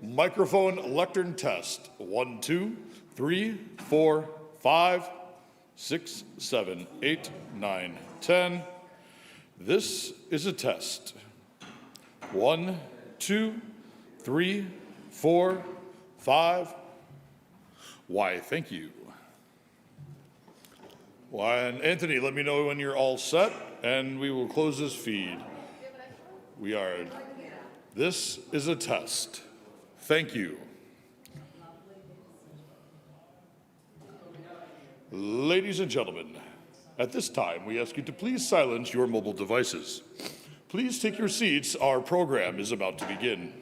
Microphone lectern test. 1, 2, 3, 4, 5, 6, 7, 8, 9, 10. This is a test. 1, 2, 3, 4, 5. Why, thank you. Why, and Anthony, let me know when you're all set, and we will close this feed. We are. This is a test. Thank you. Ladies and gentlemen, at this time, we ask you to please silence your mobile devices. Please take your seats. Our program is about to begin.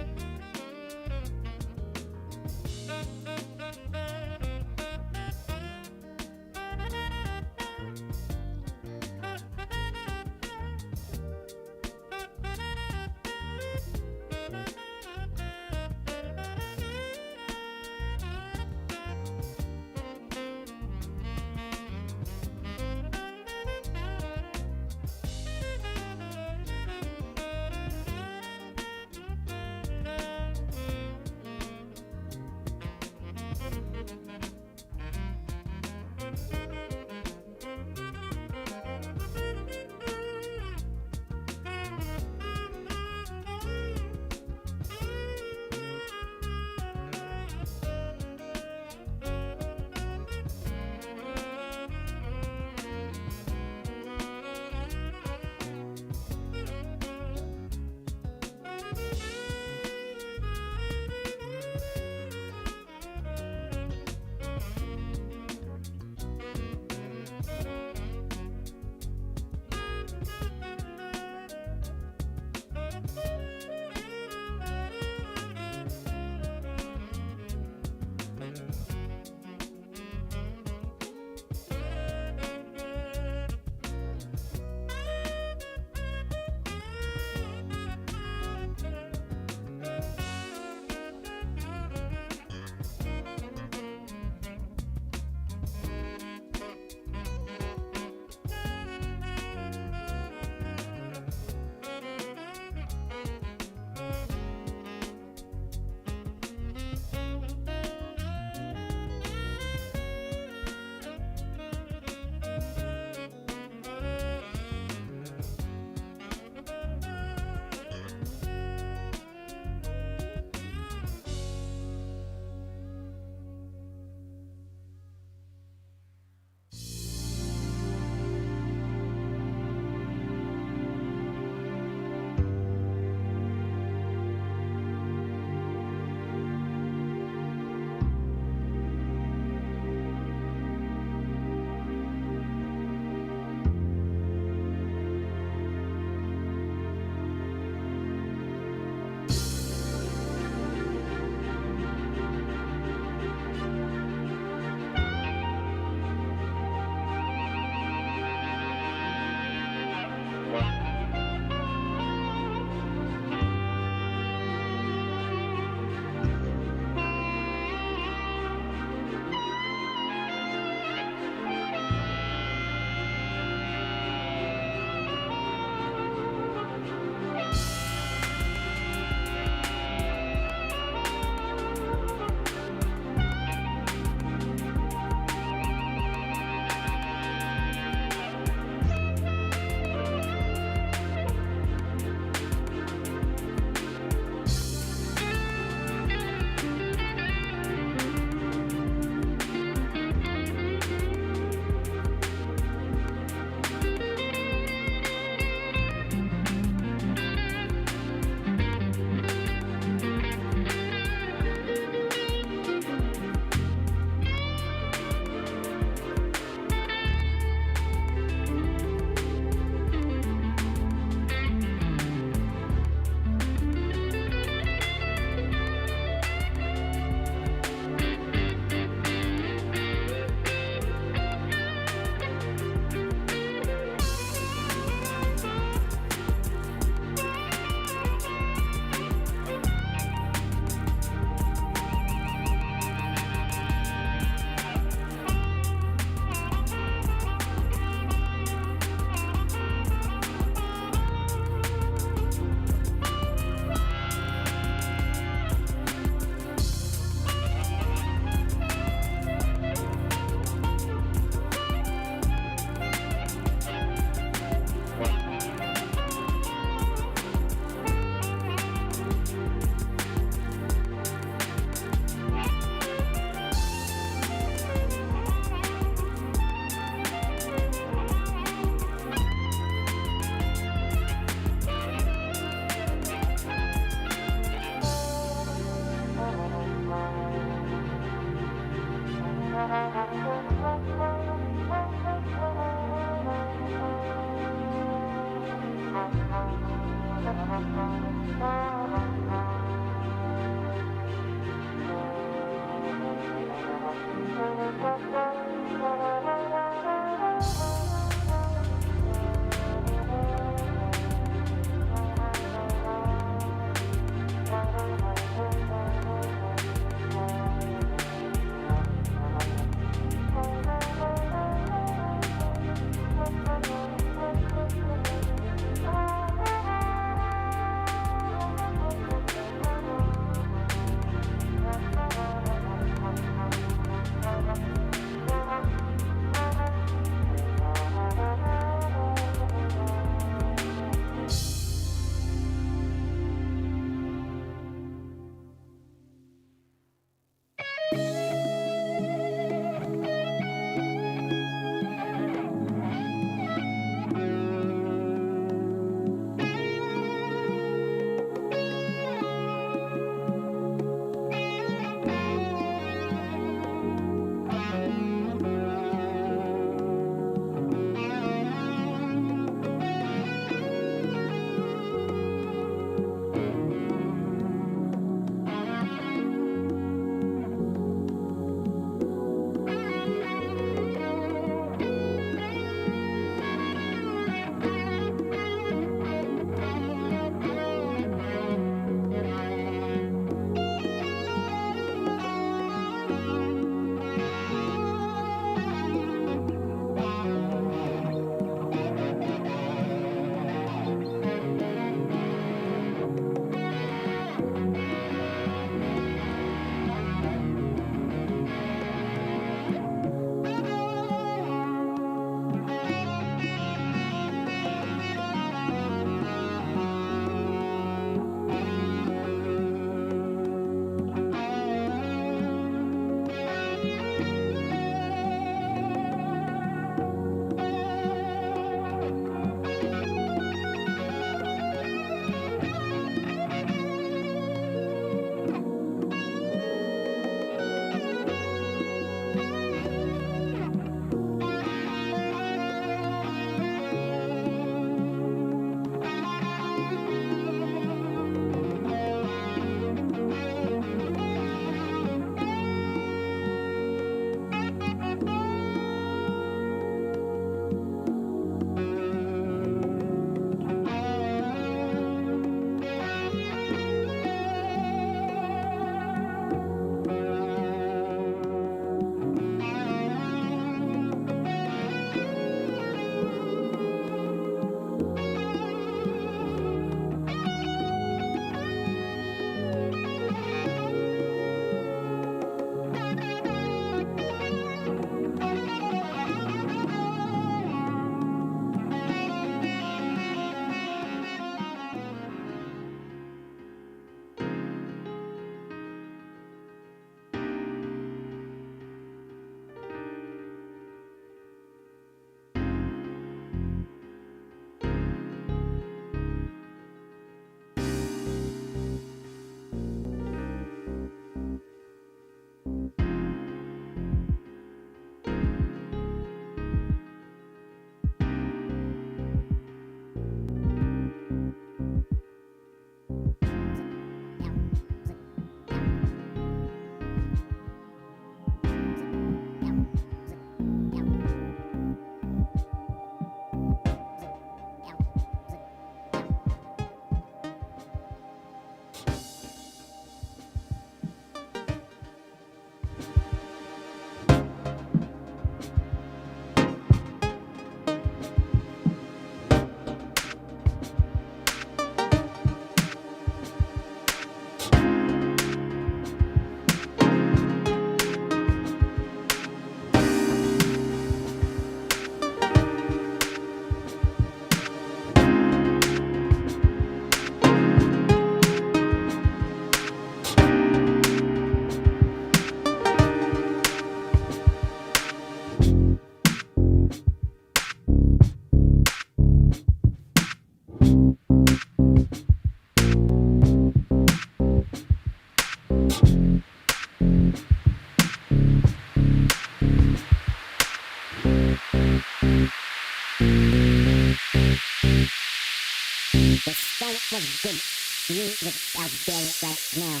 music out there right now.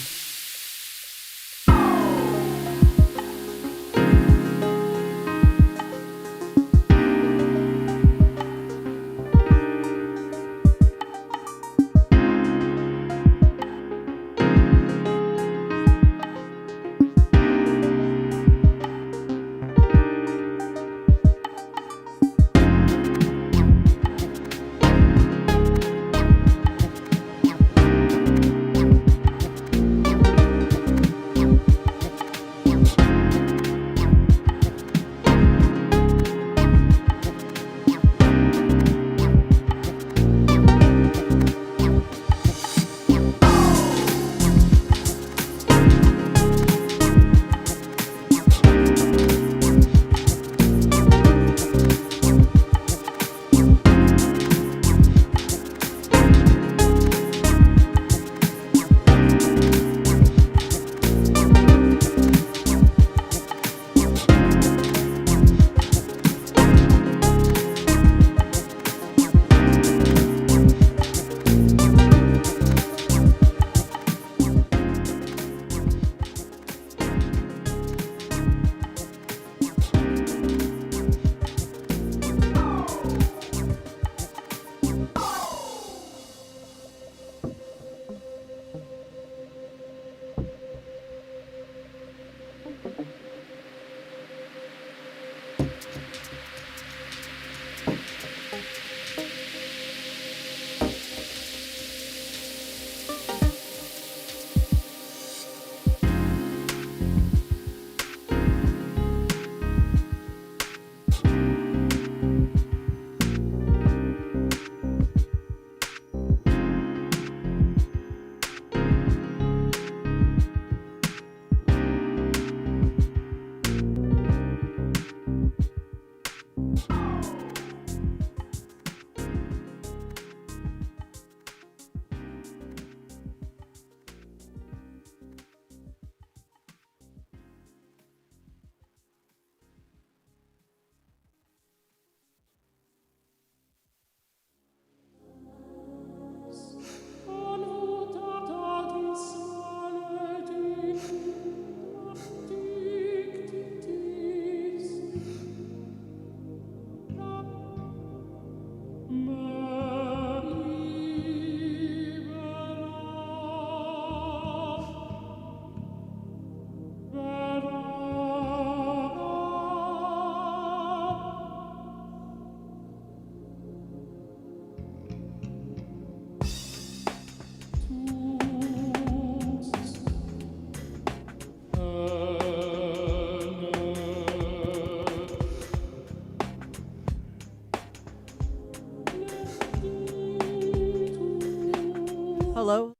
Hello?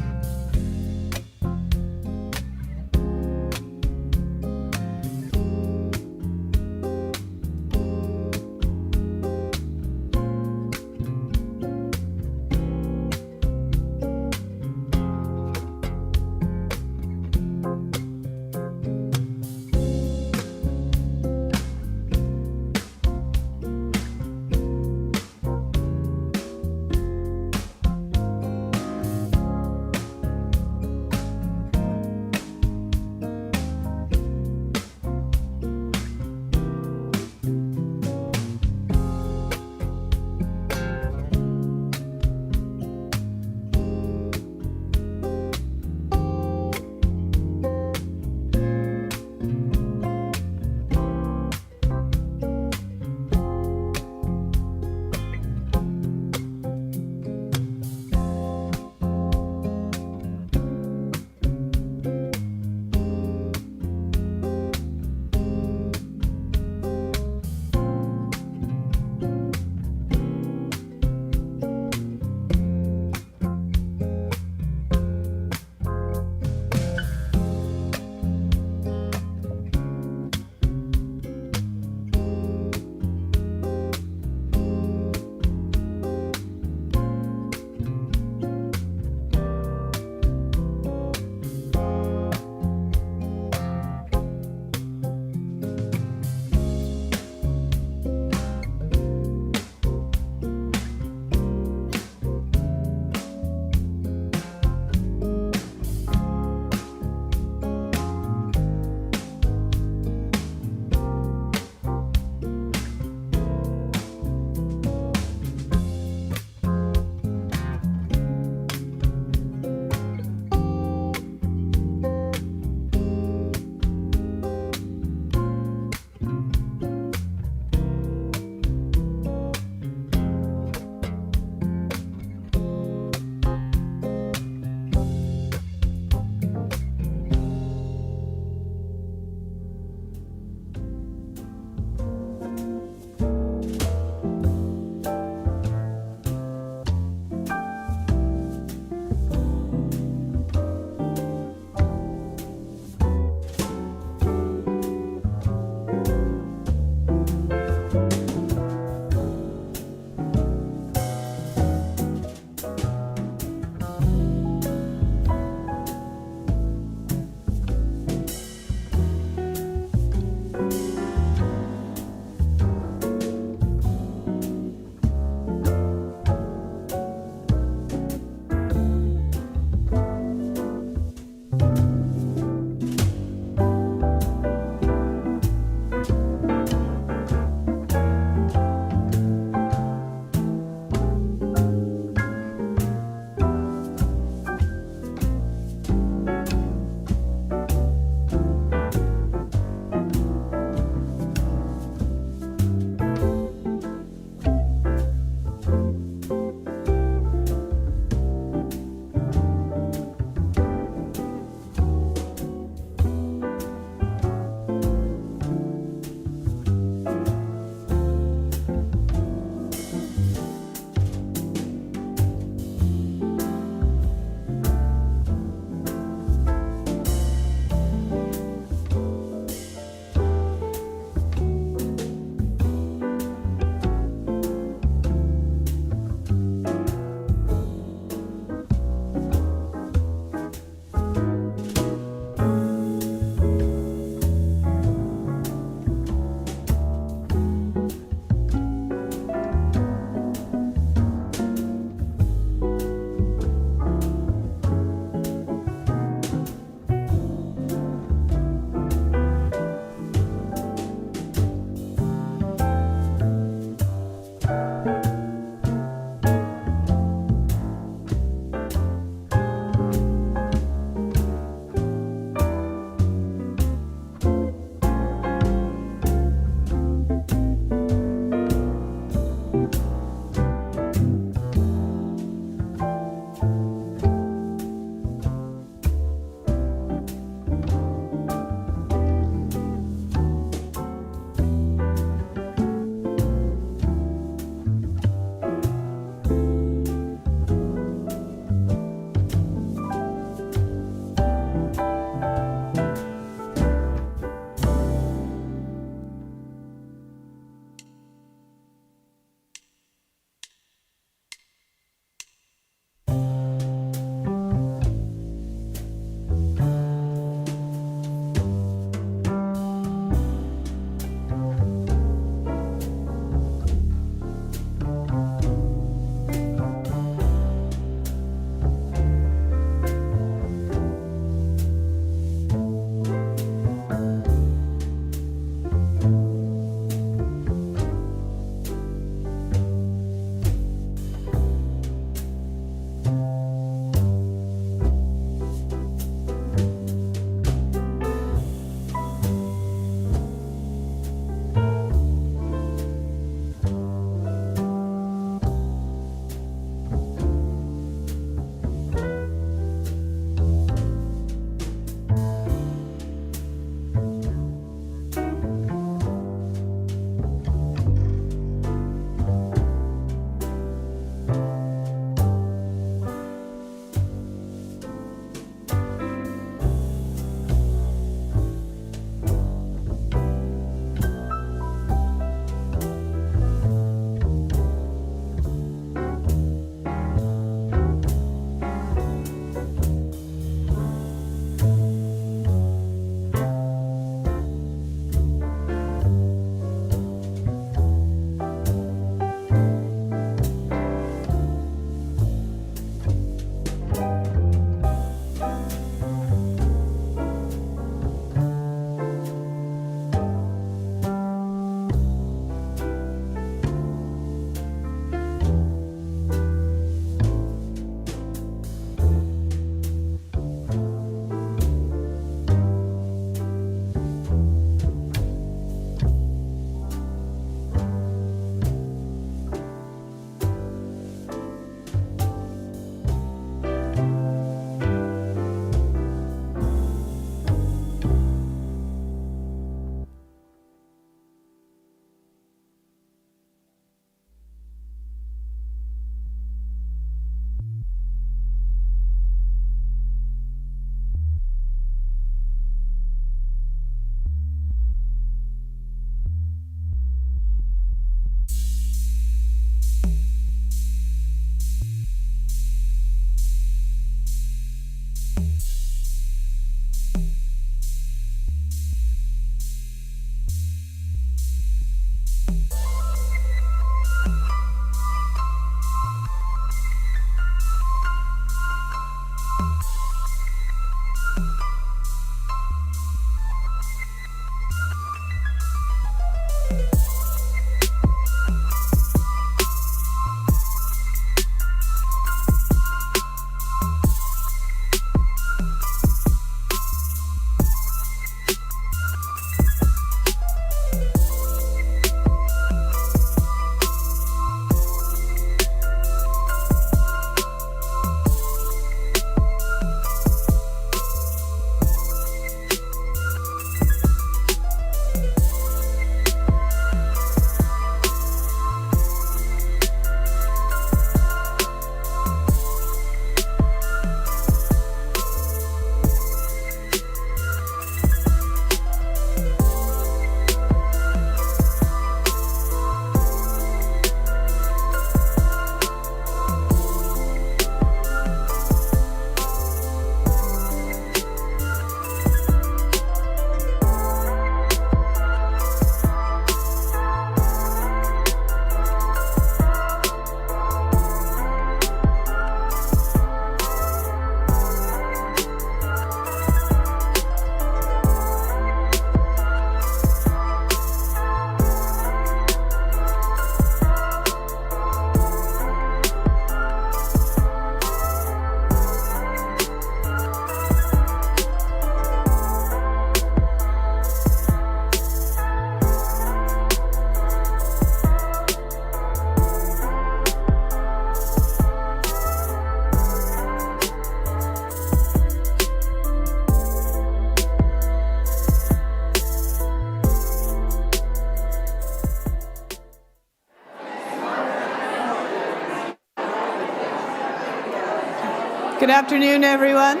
Good afternoon, everyone.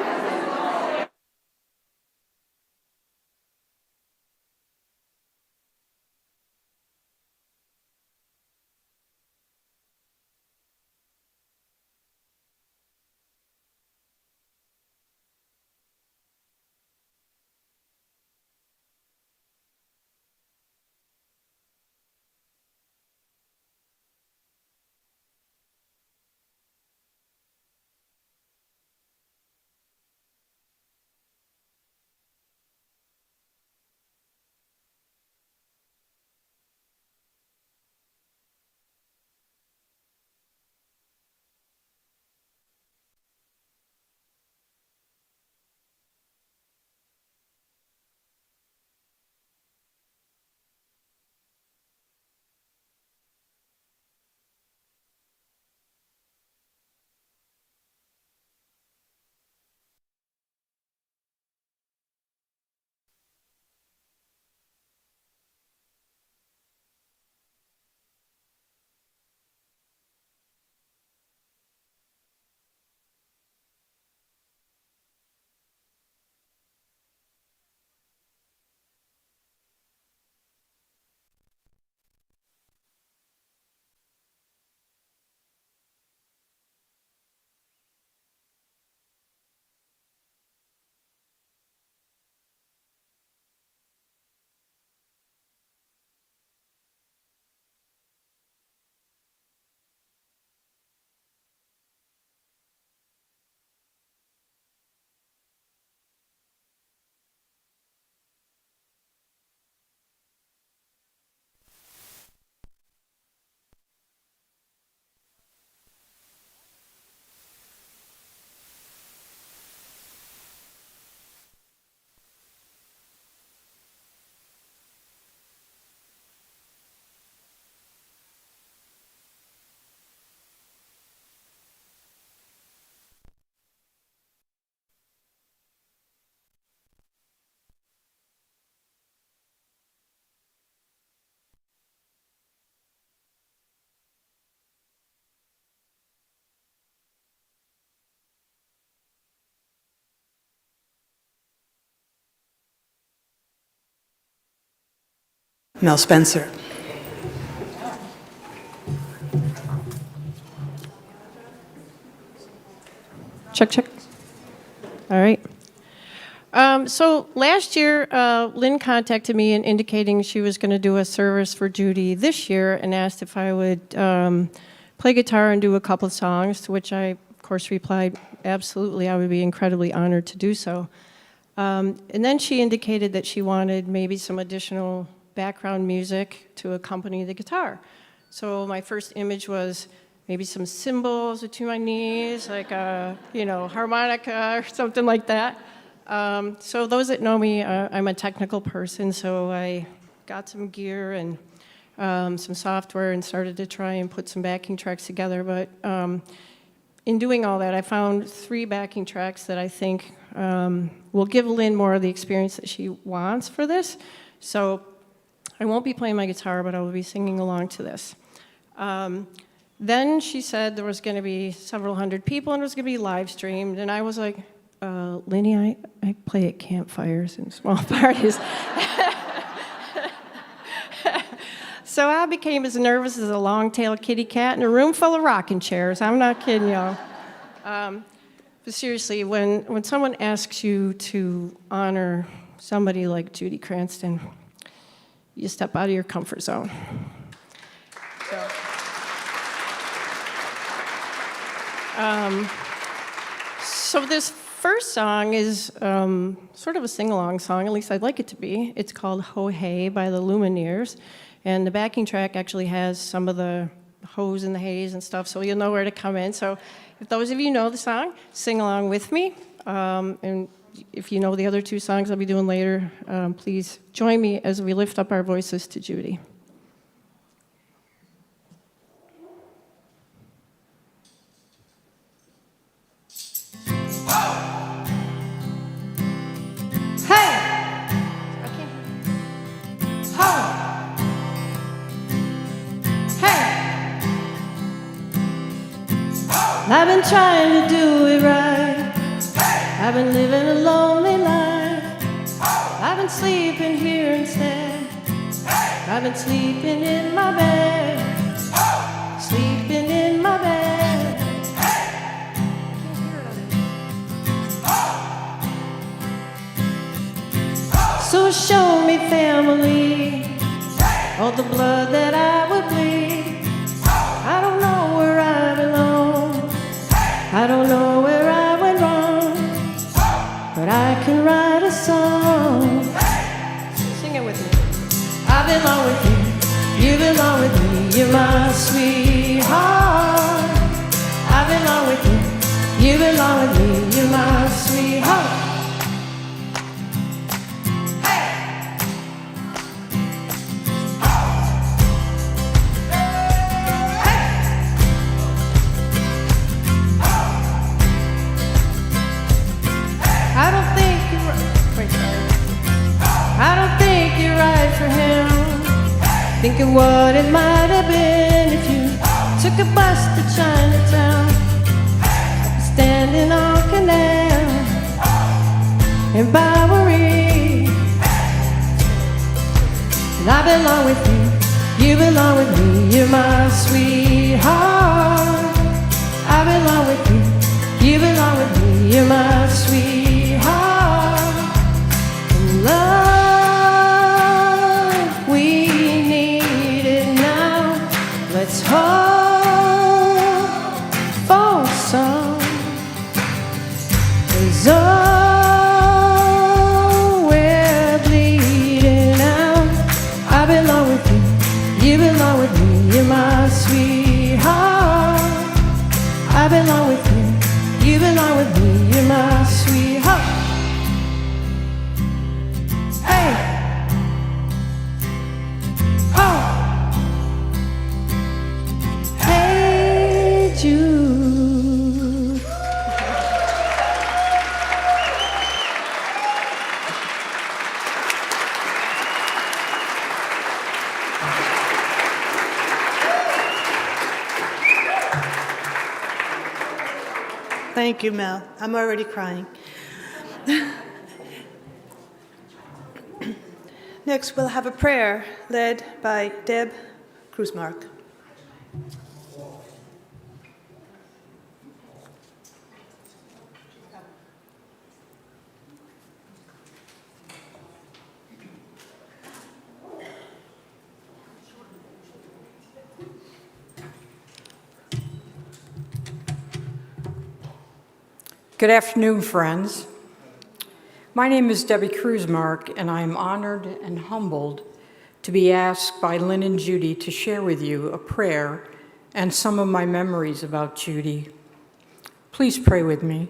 Mel Spencer. Check, check. All right. So last year, Lynn contacted me and indicating she was going to do a service for Judy this year and asked if I would play guitar and do a couple of songs, to which I, of course, replied, absolutely, I would be incredibly honored to do so. And then she indicated that she wanted maybe some additional background music to accompany the guitar. So my first image was maybe some cymbals between my knees, like a, harmonica or something like that. So those that know me, I'm a technical person, so I got some gear and some software and started to try and put some backing tracks together. But in doing all that, I found 3 backing tracks that I think will give Lynn more of the experience that she wants for this. So I won't be playing my guitar, but I will be singing along to this. Then she said there was going to be several hundred people and it was going to be live streamed. And I was like, Lenny, I play at campfires and small parties. So I became as nervous as a long-tailed kitty cat in a room full of rocking chairs. I'm not kidding y'all. But seriously, when someone asks you to honor somebody like Judy Cranston, you step out of your comfort zone. So this first song is sort of a sing-along song, at least I'd like it to be. It's called Ho Hey by the Lumineers, and the backing track actually has some of the hoes and the hays and stuff, so you'll know where to come in. So if those of you know the song, sing along with me. And if you know the other 2 songs I'll be doing later, please join me as we lift up our voices to Judy. I've been trying to do it right. I've been living a lonely life. I've been sleeping here instead. I've been sleeping in my bed. Sleeping in my bed. So show me, family, all the blood that I would bleed. I don't know where I belong. I don't know where I went wrong, but I can write a song. Sing it with me. I belong with you. You belong with me. You're my sweetheart. I belong with you. You belong with me. You're my sweetheart. Think of what it might have been if you took a bus to Chinatown, standing on Canal in Bowery. And I belong with you, you belong with me, you're my sweetheart. I belong with you, you belong with me, you're my sweetheart. And love, we need it now. Let's hope for some. 'Cause oh, we're bleeding out. I belong with you, you belong with me, you're my sweetheart. I belong with you, you belong with me, you're my sweetheart. Hey! Oh! Hey, Jude. Thank you, Mel. I'm already crying. Next, we'll have a prayer led by Deb Kruzmark. Good afternoon, friends. My name is Debbie Kruzmark, and I am honored and humbled to be asked by Lynn and Judy to share with you a prayer and some of my memories about Judy. Please pray with me.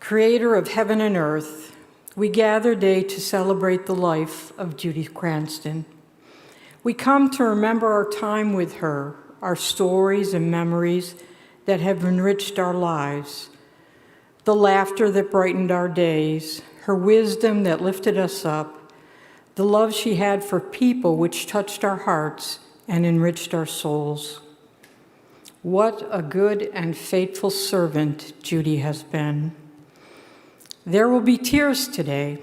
Creator of heaven and earth, we gather today to celebrate the life of Judy Cranston. We come to remember our time with her, our stories and memories that have enriched our lives, the laughter that brightened our days, her wisdom that lifted us up, the love she had for people which touched our hearts and enriched our souls. What a good and faithful servant Judy has been. There will be tears today,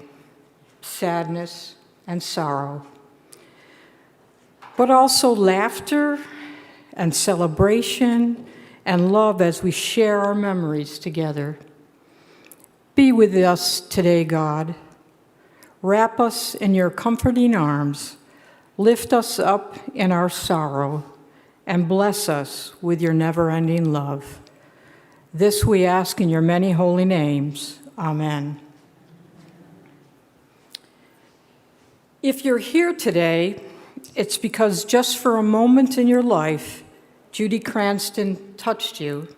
sadness and sorrow, but also laughter and celebration and love as we share our memories together. Be with us today, God. Wrap us in your comforting arms, lift us up in our sorrow, and bless us with your never-ending love. This we ask in your many holy names. Amen. If you're here today, it's because just for a moment in your life, Judy Cranston touched you.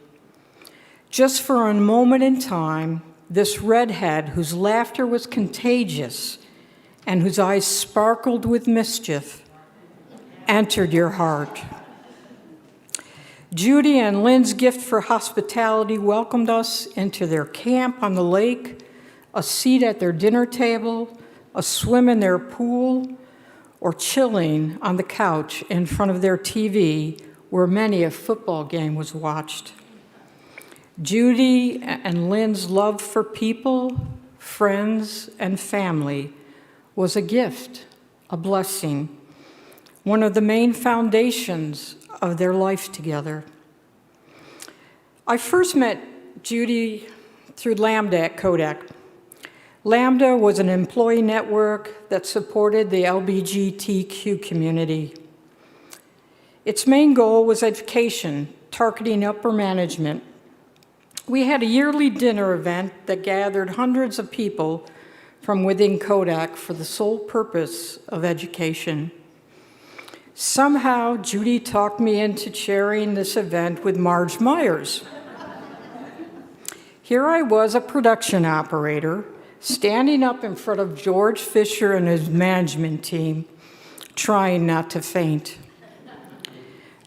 Just for a moment in time, this redhead whose laughter was contagious and whose eyes sparkled with mischief entered your heart. Judy and Lynn's gift for hospitality welcomed us into their camp on the lake, a seat at their dinner table, a swim in their pool, or chilling on the couch in front of their TV where many a football game was watched. Judy and Lynn's love for people, friends, and family was a gift, a blessing, one of the main foundations of their life together. I first met Judy through Lambda at Kodak. Lambda was an employee network that supported the LGBTQ community. Its main goal was education, targeting upper management. We had a yearly dinner event that gathered hundreds of people from within Kodak for the sole purpose of education. Somehow, Judy talked me into chairing this event with Marge Myers. Here I was, a production operator, standing up in front of George Fisher and his management team, trying not to faint.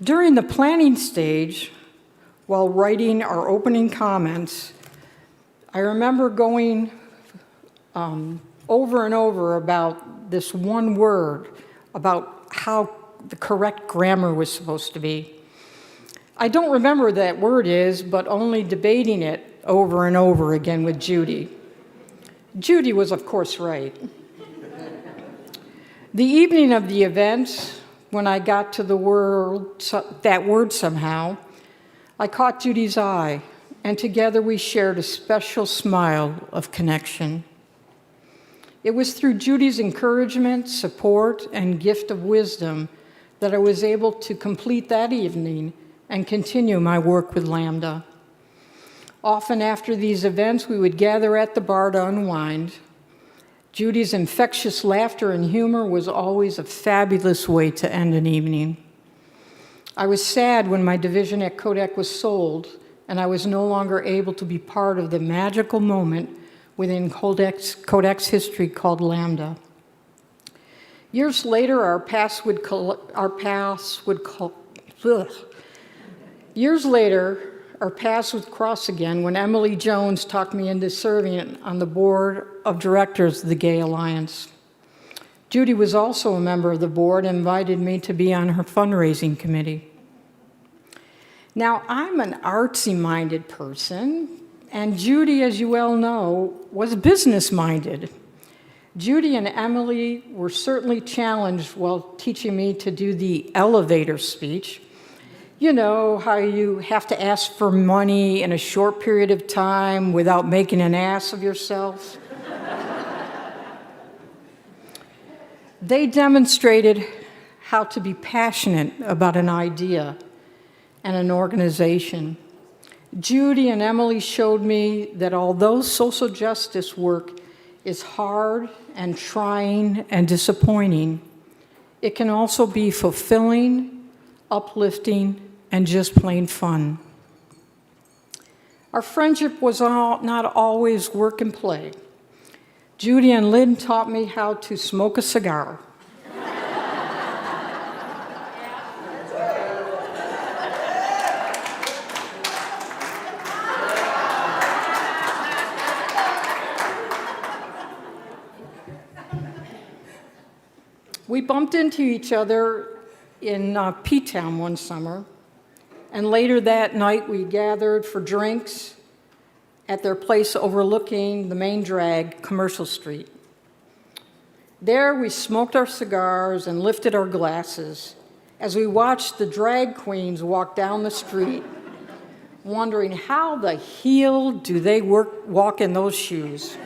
During the planning stage, while writing our opening comments, I remember going over and over about this one word, about how the correct grammar was supposed to be. I don't remember what that word is, but only debating it over and over again with Judy. Judy was, of course, right. The evening of the event, when I got to that word somehow, I caught Judy's eye, and together we shared a special smile of connection. It was through Judy's encouragement, support, and gift of wisdom that I was able to complete that evening and continue my work with Lambda. Often after these events, we would gather at the bar to unwind. Judy's infectious laughter and humor was always a fabulous way to end an evening. I was sad when my division at Kodak was sold, and I was no longer able to be part of the magical moment within Kodak's history called Lambda. Years later, our paths would cross again when Emily Jones talked me into serving on the board of directors of the Gay Alliance. Judy was also a member of the board and invited me to be on her fundraising committee. Now, I'm an artsy-minded person, and Judy, as you well know, was business-minded. Judy and Emily were certainly challenged while teaching me to do the elevator speech. You know, how you have to ask for money in a short period of time without making an ass of yourself. They demonstrated how to be passionate about an idea and an organization. Judy and Emily showed me that although social justice work is hard and trying and disappointing, it can also be fulfilling, uplifting, and just plain fun. Our friendship was not always work and play. Judy and Lynn taught me how to smoke a cigar. We bumped into each other in P-Town one summer, and later that night we gathered for drinks at their place overlooking the main drag, Commercial Street. There we smoked our cigars and lifted our glasses as we watched the drag queens walk down the street, wondering how the hell do they walk in those shoes.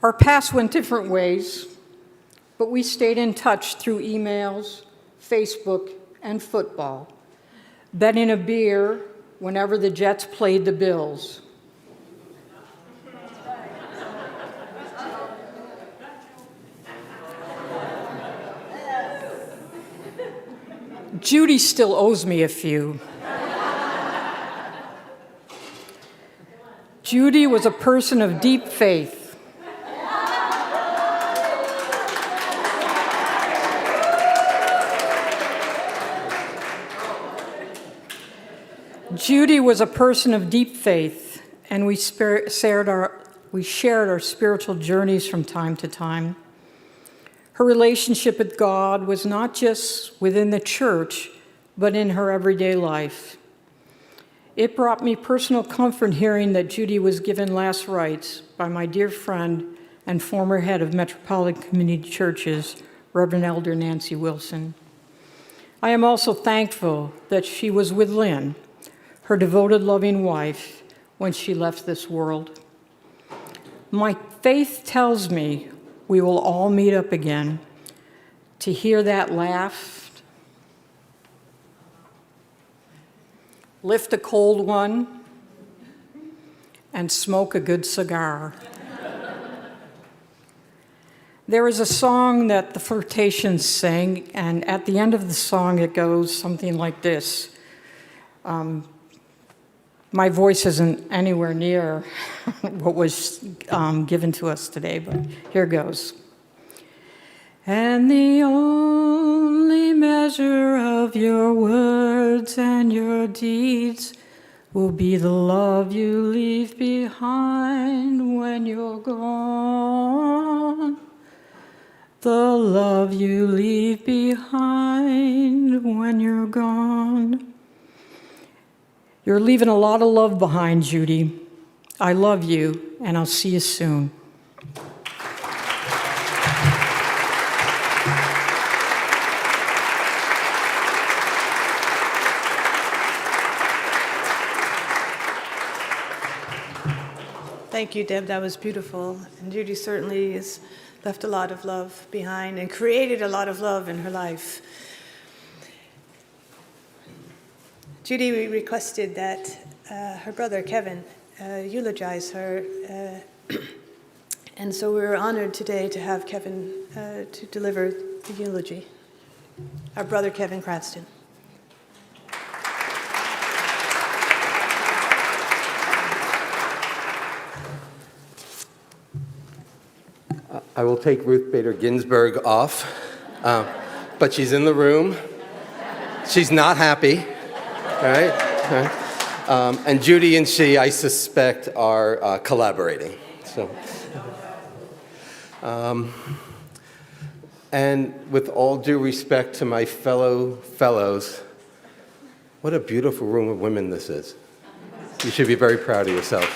Our paths went different ways, but we stayed in touch through emails, Facebook, and football, betting a beer whenever the Jets played the Bills. Judy still owes me a few. Judy was a person of deep faith. Judy was a person of deep faith, and we shared our spiritual journeys from time to time. Her relationship with God was not just within the church, but in her everyday life. It brought me personal comfort hearing that Judy was given last rites by my dear friend and former head of Metropolitan Community Churches, Reverend Elder Nancy Wilson. I am also thankful that she was with Lynn, her devoted, loving wife, when she left this world. My faith tells me we will all meet up again to hear that laugh, lift a cold one, and smoke a good cigar. There is a song that the Flirtations sang, and at the end of the song it goes something like this. My voice isn't anywhere near what was given to us today, but here goes. And the only measure of your words and your deeds will be the love you leave behind when you're gone. The love you leave behind when you're gone. You're leaving a lot of love behind, Judy. I love you, and I'll see you soon. Thank you, Deb. That was beautiful. And Judy certainly has left a lot of love behind and created a lot of love in her life. Judy requested that her brother Kevin eulogize her, and so we were honored today to have Kevin to deliver the eulogy. Our brother Kevin Cranston. I will take Ruth Bader Ginsburg off, but she's in the room. She's not happy, right? And Judy and she, I suspect, are collaborating. So, and with all due respect to my fellows, what a beautiful room of women this is. You should be very proud of yourselves.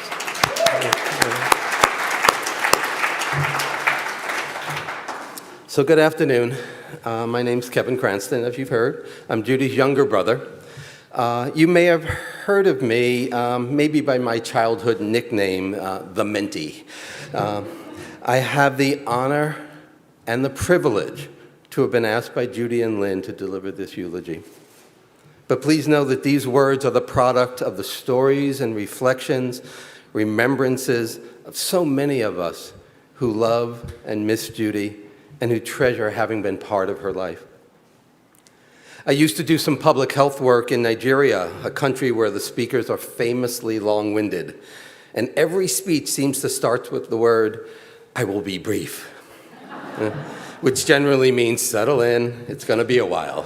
So good afternoon. My name's Kevin Cranston, as you've heard. I'm Judy's younger brother. You may have heard of me, maybe by my childhood nickname, the Minty. I have the honor and the privilege to have been asked by Judy and Lynn to deliver this eulogy. But please know that these words are the product of the stories and reflections, remembrances of so many of us who love and miss Judy and who treasure having been part of her life. I used to do some public health work in Nigeria, a country where the speakers are famously long-winded, and every speech seems to start with the word, "I will be brief," which generally means settle in, it's going to be a while.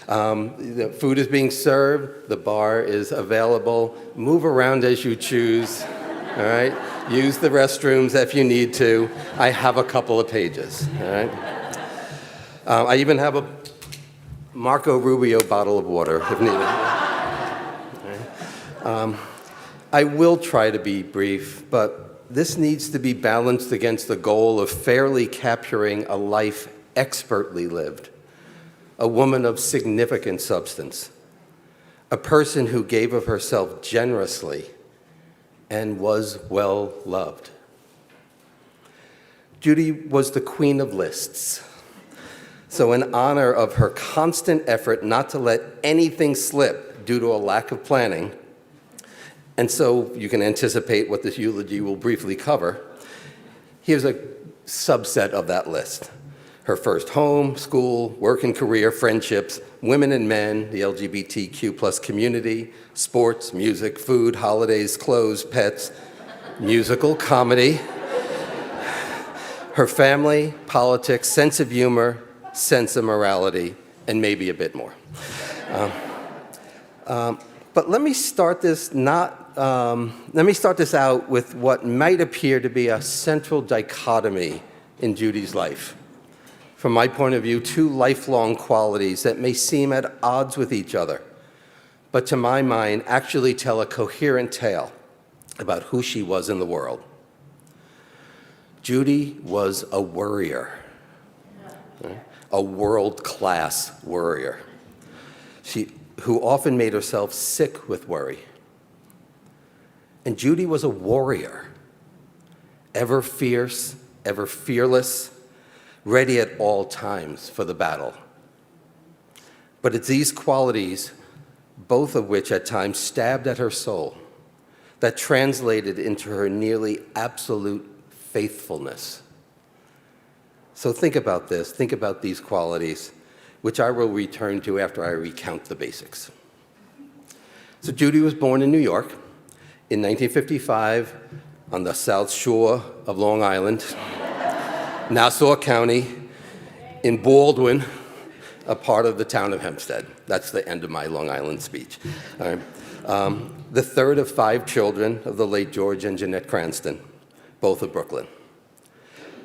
The food is being served, the bar is available, move around as you choose, all right? Use the restrooms if you need to. I have a couple of pages, all right? I even have a Marco Rubio bottle of water if needed. Right? I will try to be brief, but this needs to be balanced against the goal of fairly capturing a life expertly lived, a woman of significant substance, a person who gave of herself generously and was well loved. Judy was the queen of lists. So in honor of her constant effort not to let anything slip due to a lack of planning, and so you can anticipate what this eulogy will briefly cover, here's a subset of that list. Her first home, school, work and career, friendships, women and men, the LGBTQ+ community, sports, music, food, holidays, clothes, pets, musical, comedy, her family, politics, sense of humor, sense of morality, and maybe a bit more. But let me start this out with what might appear to be a central dichotomy in Judy's life. From my point of view, two lifelong qualities that may seem at odds with each other, but to my mind, actually tell a coherent tale about who she was in the world. Judy was a worrier, right? A world-class worrier, who often made herself sick with worry. And Judy was a warrior, ever fierce, ever fearless, ready at all times for the battle. But it's these qualities, both of which at times stabbed at her soul, that translated into her nearly absolute faithfulness. So think about this, think about these qualities, which I will return to after I recount the basics. So Judy was born in New York in 1955 on the South Shore of Long Island, Nassau County, in Baldwin, a part of the town of Hempstead. That's the end of my Long Island speech. All right. The third of 5 children of the late George and Jeanette Cranston, both of Brooklyn.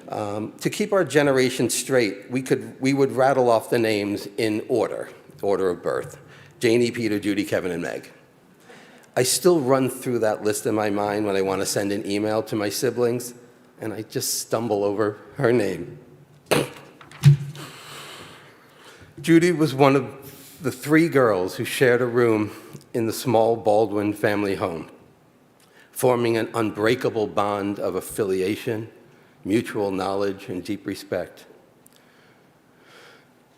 To keep our generation straight, we would rattle off the names in order of birth. Janie, Peter, Judy, Kevin, and Meg. I still run through that list in my mind when I want to send an email to my siblings, and I just stumble over her name. Judy was one of the 3 girls who shared a room in the small Baldwin family home, forming an unbreakable bond of affiliation, mutual knowledge, and deep respect.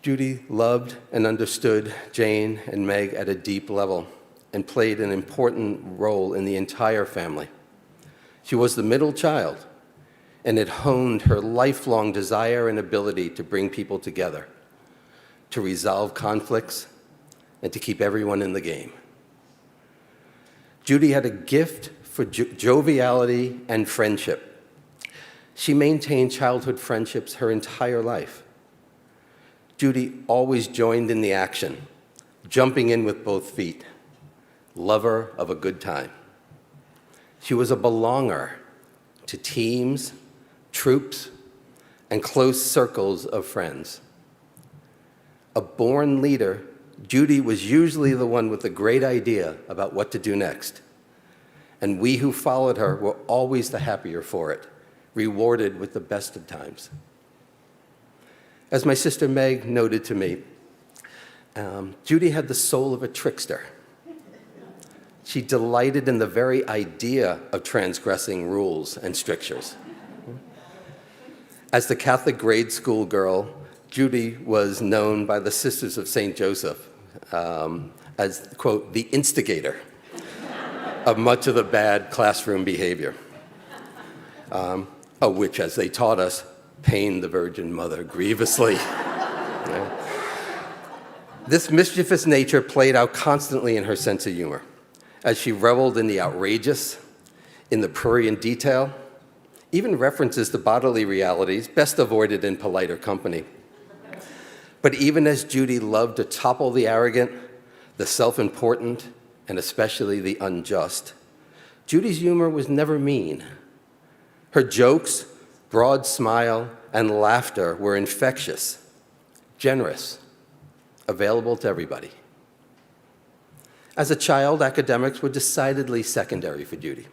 Judy loved and understood Jane and Meg at a deep level and played an important role in the entire family. She was the middle child, and it honed her lifelong desire and ability to bring people together, to resolve conflicts, and to keep everyone in the game. Judy had a gift for joviality and friendship. She maintained childhood friendships her entire life. Judy always joined in the action, jumping in with both feet, lover of a good time. She was a belonger to teams, troops, and close circles of friends. A born leader, Judy was usually the one with the great idea about what to do next. And we who followed her were always the happier for it, rewarded with the best of times. As my sister Meg noted to me, Judy had the soul of a trickster. She delighted in the very idea of transgressing rules and strictures. As the Catholic grade school girl, Judy was known by the Sisters of St. Joseph as, quote, the instigator of much of the bad classroom behavior, which, as they taught us, pained the Virgin Mother grievously. Yeah. This mischievous nature played out constantly in her sense of humor, as she reveled in the outrageous, in the prurient detail, even references to bodily realities best avoided in politer company. But even as Judy loved to topple the arrogant, the self-important, and especially the unjust, Judy's humor was never mean. Her jokes, broad smile, and laughter were infectious, generous, available to everybody. As a child, academics were decidedly secondary for Judy.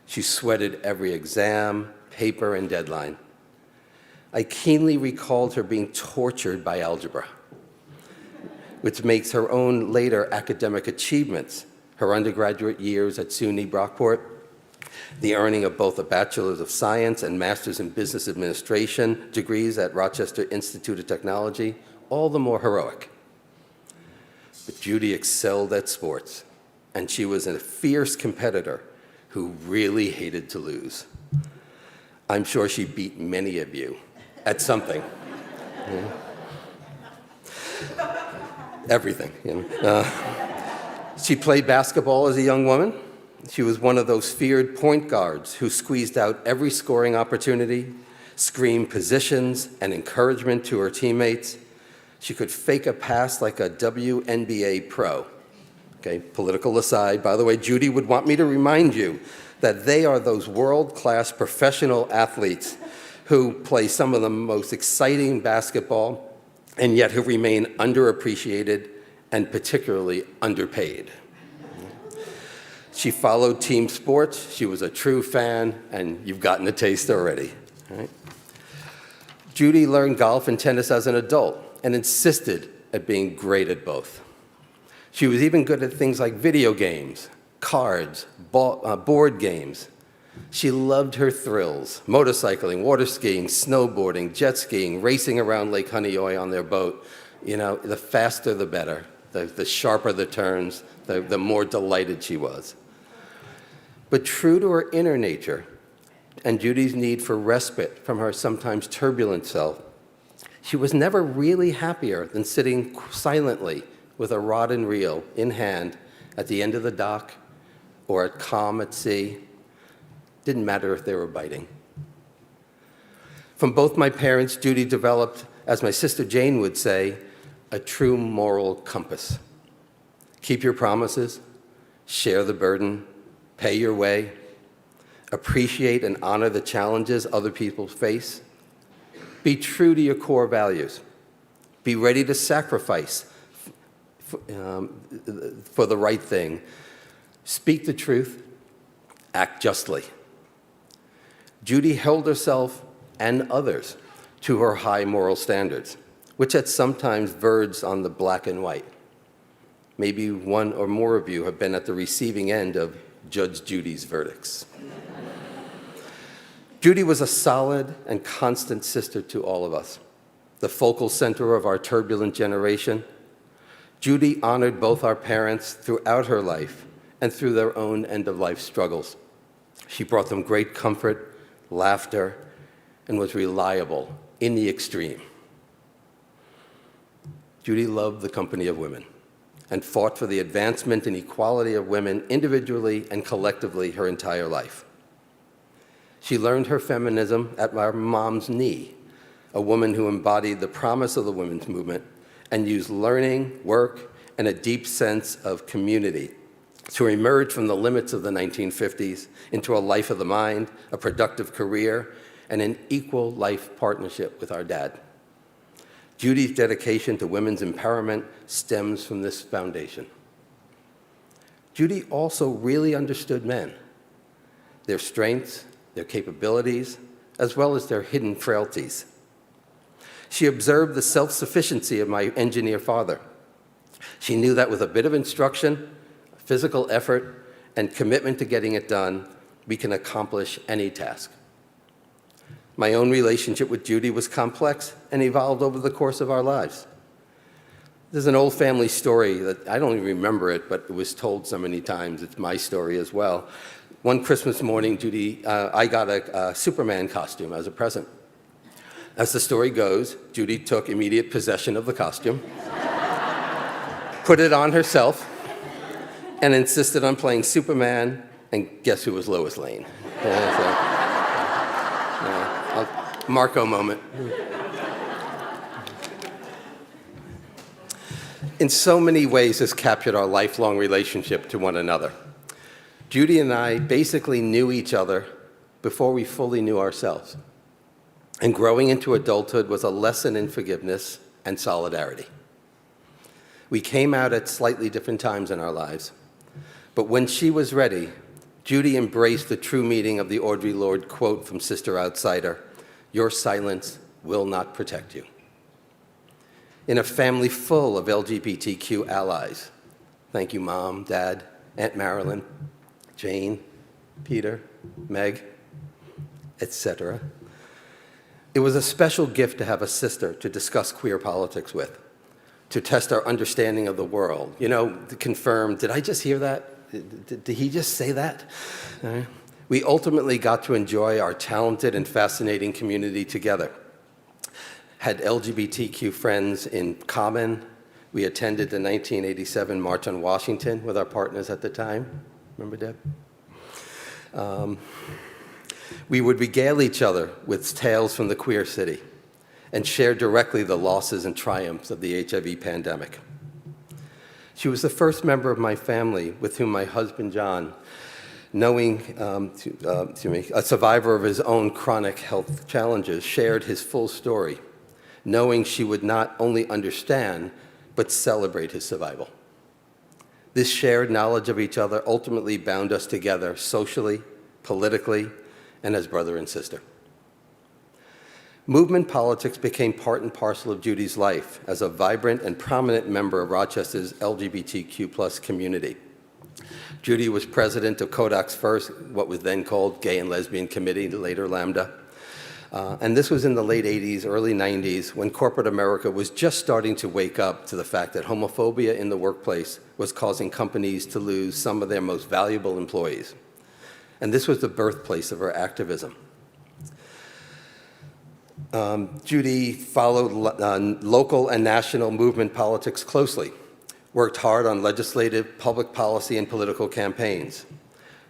She sweated every exam, paper, and deadline. I keenly recalled her being tortured by algebra, which makes her own later academic achievements, her undergraduate years at SUNY Brockport, the earning of both a Bachelor's of Science and Master's in Business Administration degrees at Rochester Institute of Technology, all the more heroic. But Judy excelled at sports, and she was a fierce competitor who really hated to lose. I'm sure she beat many of you at something. Everything. She played basketball as a young woman. She was one of those feared point guards who squeezed out every scoring opportunity, screamed positions and encouragement to her teammates. She could fake a pass like a WNBA pro. Okay, political aside, by the way, Judy would want me to remind you that they are those world-class professional athletes who play some of the most exciting basketball and yet who remain underappreciated and particularly underpaid. She followed team sports. She was a true fan, and you've gotten a taste already. Right? Judy learned golf and tennis as an adult and insisted at being great at both. She was even good at things like video games, cards, board games. She loved her thrills: motorcycling, water skiing, snowboarding, jet skiing, racing around Lake Honeoye on their boat. You know, the faster the better, the sharper the turns, the more delighted she was. But true to her inner nature and Judy's need for respite from her sometimes turbulent self, she was never really happier than sitting silently with a rod and reel in hand at the end of the dock or at calm at sea. Didn't matter if they were biting. From both my parents, Judy developed, as my sister Jane would say, a true moral compass. Keep your promises, share the burden, pay your way, appreciate and honor the challenges other people face. Be true to your core values. Be ready to sacrifice for the right thing. Speak the truth, act justly. Judy held herself and others to her high moral standards, which at sometimes verged on the black and white. Maybe one or more of you have been at the receiving end of Judge Judy's verdicts. Judy was a solid and constant sister to all of us, the focal center of our turbulent generation. Judy honored both our parents throughout her life and through their own end-of-life struggles. She brought them great comfort, laughter, and was reliable in the extreme. Judy loved the company of women and fought for the advancement and equality of women individually and collectively her entire life. She learned her feminism at my mom's knee, a woman who embodied the promise of the women's movement and used learning, work, and a deep sense of community to emerge from the limits of the 1950s into a life of the mind, a productive career, and an equal life partnership with our dad. Judy's dedication to women's empowerment stems from this foundation. Judy also really understood men, their strengths, their capabilities, as well as their hidden frailties. She observed the self-sufficiency of my engineer father. She knew that with a bit of instruction, physical effort, and commitment to getting it done, we can accomplish any task. My own relationship with Judy was complex and evolved over the course of our lives. There's an old family story that I don't even remember it, but it was told so many times. It's my story as well. One Christmas morning, I got a Superman costume as a present. As the story goes, Judy took immediate possession of the costume, put it on herself, and insisted on playing Superman, and guess who was Lois Lane? Marco moment. In so many ways, this captured our lifelong relationship to one another. Judy and I basically knew each other before we fully knew ourselves. And growing into adulthood was a lesson in forgiveness and solidarity. We came out at slightly different times in our lives, but when she was ready, Judy embraced the true meaning of the Audre Lorde quote from Sister Outsider, "Your silence will not protect you." In a family full of LGBTQ allies, thank you, Mom, Dad, Aunt Marilyn, Jane, Peter, Meg, etc. It was a special gift to have a sister to discuss queer politics with, to test our understanding of the world. You know, to confirm, did I just hear that? Did he just say that? We ultimately got to enjoy our talented and fascinating community together. Had LGBTQ friends in common. We attended the 1987 March on Washington with our partners at the time. Remember, Deb? We would regale each other with tales from the queer city and share directly the losses and triumphs of the HIV pandemic. She was the first member of my family with whom my husband, John, a survivor of his own chronic health challenges, shared his full story, knowing she would not only understand, but celebrate his survival. This shared knowledge of each other ultimately bound us together socially, politically, and as brother and sister. Movement politics became part and parcel of Judy's life as a vibrant and prominent member of Rochester's LGBTQ+ community. Judy was president of Kodak's first, what was then called Gay and Lesbian Committee, later Lambda. And this was in the late 80s, early 90s, when corporate America was just starting to wake up to the fact that homophobia in the workplace was causing companies to lose some of their most valuable employees. And this was the birthplace of her activism. Judy followed local and national movement politics closely, worked hard on legislative, public policy, and political campaigns.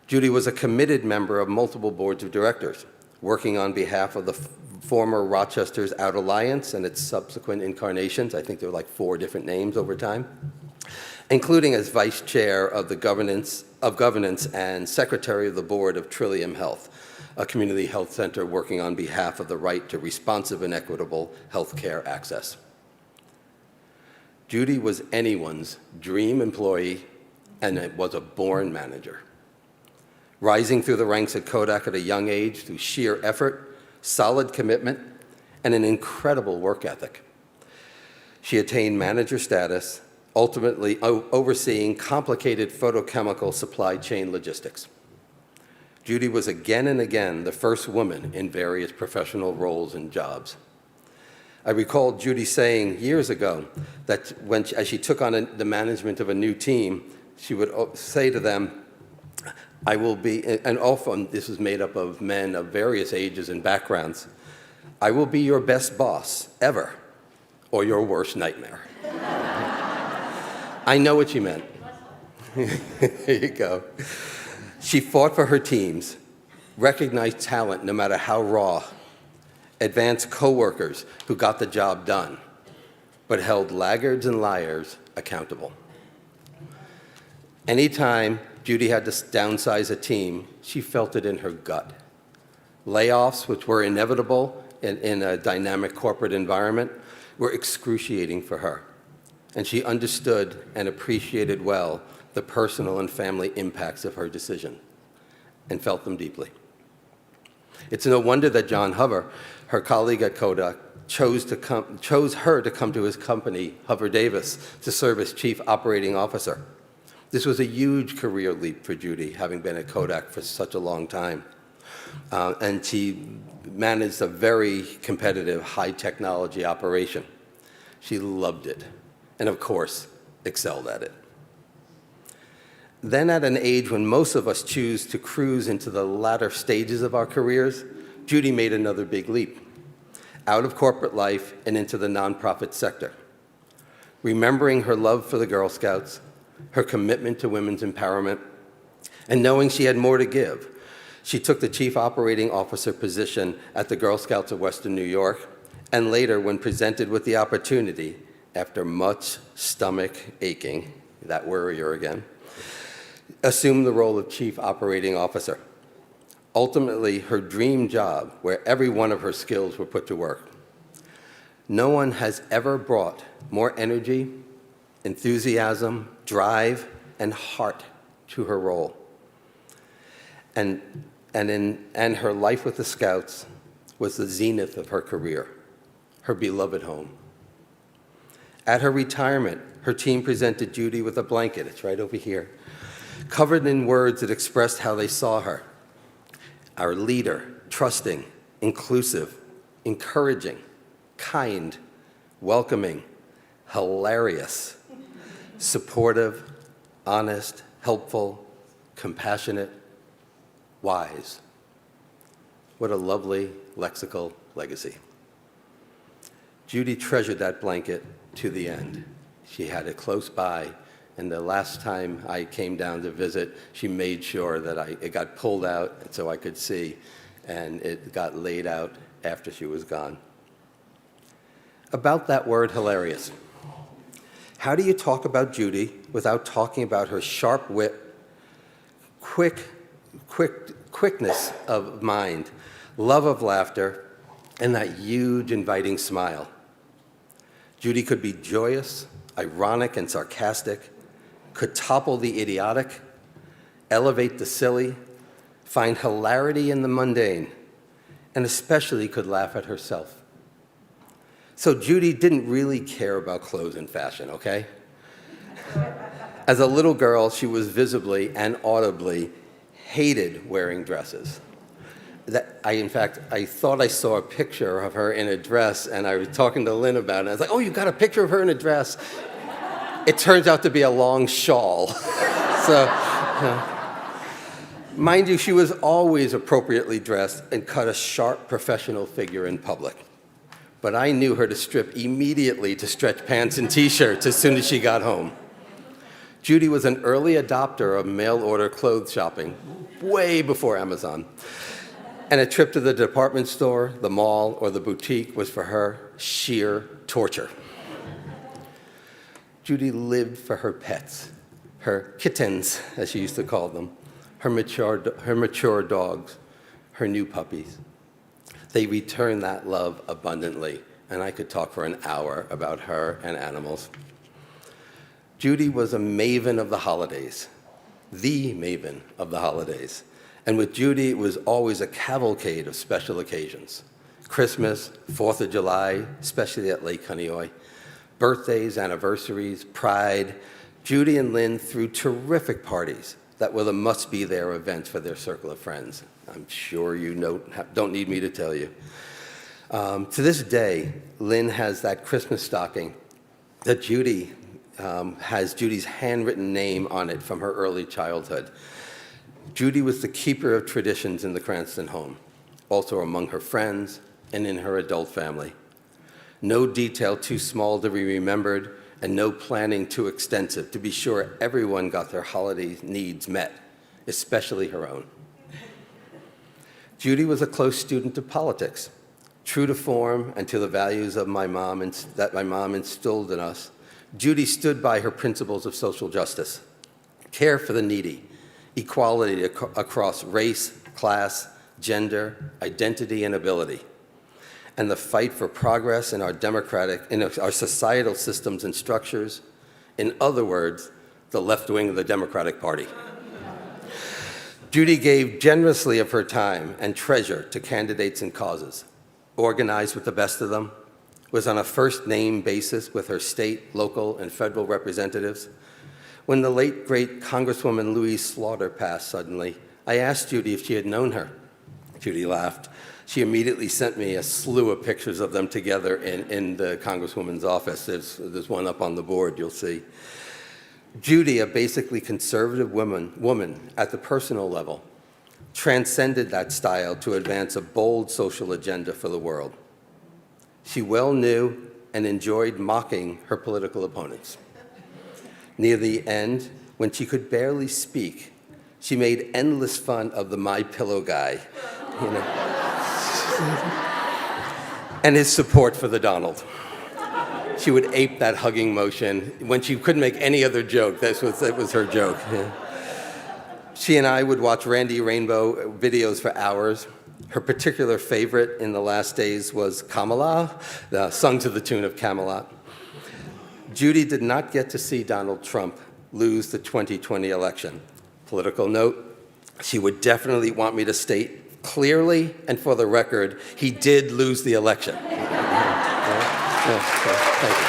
Judy was a committed member of multiple boards of directors, working on behalf of the former Rochester's Out Alliance and its subsequent incarnations. I think there were like 4 different names over time, including as vice chair of the governance and secretary of the board of Trillium Health, a community health center working on behalf of the right to responsive and equitable health care access. Judy was anyone's dream employee and was a born manager. Rising through the ranks at Kodak at a young age through sheer effort, solid commitment, and an incredible work ethic. She attained manager status, ultimately overseeing complicated photochemical supply chain logistics. Judy was again and again the first woman in various professional roles and jobs. I recall Judy saying years ago that as she took on the management of a new team, she would say to them, I will be, and often this was made up of men of various ages and backgrounds, I will be your best boss ever, or your worst nightmare. I know what she meant. There you go. She fought for her teams, recognized talent no matter how raw, advanced coworkers who got the job done, but held laggards and liars accountable. Anytime Judy had to downsize a team, she felt it in her gut. Layoffs, which were inevitable in a dynamic corporate environment, were excruciating for her, and she understood and appreciated well the personal and family impacts of her decision, and felt them deeply. It's no wonder that John Hover, her colleague at Kodak, chose her to come to his company, Hover Davis, to serve as Chief Operating Officer. This was a huge career leap for Judy, having been at Kodak for such a long time. And she managed a very competitive, high-technology operation. She loved it, and of course, excelled at it. Then at an age when most of us choose to cruise into the latter stages of our careers, Judy made another big leap, out of corporate life and into the nonprofit sector. Remembering her love for the Girl Scouts, her commitment to women's empowerment, and knowing she had more to give, she took the Chief Operating Officer position at the Girl Scouts of Western New York, and later, when presented with the opportunity, after much stomach aching, that worrier again, assumed the role of Chief Operating Officer. Ultimately, her dream job, where every one of her skills were put to work. No one has ever brought more energy, enthusiasm, drive, and heart to her role. And her life with the Scouts was the zenith of her career, her beloved home. At her retirement, her team presented Judy with a blanket, it's right over here, covered in words that expressed how they saw her. Our leader, trusting, inclusive, encouraging, kind, welcoming, hilarious, supportive, honest, helpful, compassionate, wise. What a lovely lexical legacy. Judy treasured that blanket to the end. She had it close by, and the last time I came down to visit, she made sure that it got pulled out so I could see, and it got laid out after she was gone. About that word, hilarious. How do you talk about Judy without talking about her sharp wit, quickness of mind, love of laughter, and that huge inviting smile? Judy could be joyous, ironic and sarcastic, could topple the idiotic, elevate the silly, find hilarity in the mundane, and especially could laugh at herself. So Judy didn't really care about clothes and fashion, okay? As a little girl, she was visibly and audibly hated wearing dresses. In fact, I thought I saw a picture of her in a dress, and I was talking to Lynn about it. I was like, oh, you got a picture of her in a dress? It turns out to be a long shawl. So, mind you, she was always appropriately dressed and cut a sharp professional figure in public. But I knew her to strip immediately to stretch pants and t-shirts as soon as she got home. Judy was an early adopter of mail-order clothes shopping, way before Amazon. And a trip to the department store, the mall, or the boutique was for her sheer torture. Judy lived for her pets, her kittens, as she used to call them, her mature dogs, her new puppies. They returned that love abundantly, and I could talk for an hour about her and animals. Judy was a maven of the holidays, the maven of the holidays. And with Judy, it was always a cavalcade of special occasions. Christmas, 4th of July, especially at Lake Honeoye, birthdays, anniversaries, Pride. Judy and Lynn threw terrific parties that were the must-be-there events for their circle of friends. I'm sure you don't need me to tell you. To this day, Lynn has that Christmas stocking that Judy has Judy's handwritten name on it from her early childhood. Judy was the keeper of traditions in the Cranston home, also among her friends and in her adult family. No detail too small to be remembered, and no planning too extensive to be sure everyone got their holiday needs met, especially her own. Judy was a close student of politics, true to form and to the values of that my mom instilled in us. Judy stood by her principles of social justice, care for the needy, equality across race, class, gender, identity, and ability, and the fight for progress in our societal systems and structures. In other words, the left wing of the Democratic Party. Judy gave generously of her time and treasure to candidates and causes, organized with the best of them, was on a first-name basis with her state, local, and federal representatives. When the late, great Congresswoman Louise Slaughter passed suddenly, I asked Judy if she had known her. Judy laughed. She immediately sent me a slew of pictures of them together in the Congresswoman's office. There's one up on the board, you'll see. Judy, a basically conservative woman at the personal level, transcended that style to advance a bold social agenda for the world. She well knew and enjoyed mocking her political opponents. Near the end, when she could barely speak, she made endless fun of the My Pillow guy, and his support for the Donald. She would ape that hugging motion. When she couldn't make any other joke, that was her joke. Yeah. She and I would watch Randy Rainbow videos for hours. Her particular favorite in the last days was Kamala, sung to the tune of Camelot. Judy did not get to see Donald Trump lose the 2020 election. Political note, she would definitely want me to state clearly and for the record, he did lose the election. Thank you.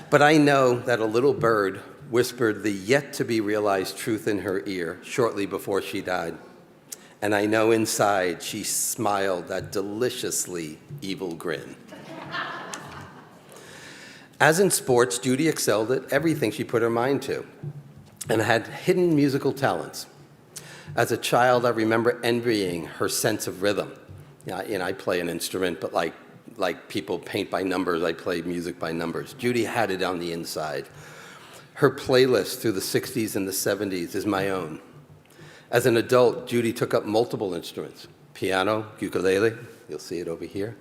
But I know that a little bird whispered the yet-to-be-realized truth in her ear shortly before she died. And I know inside she smiled that deliciously evil grin. As in sports, Judy excelled at everything she put her mind to and had hidden musical talents. As a child, I remember envying her sense of rhythm. I play an instrument, but like people paint by numbers, I play music by numbers. Judy had it on the inside. Her playlist through the 60s and the 70s is my own. As an adult, Judy took up multiple instruments, piano, ukulele, you'll see it over here,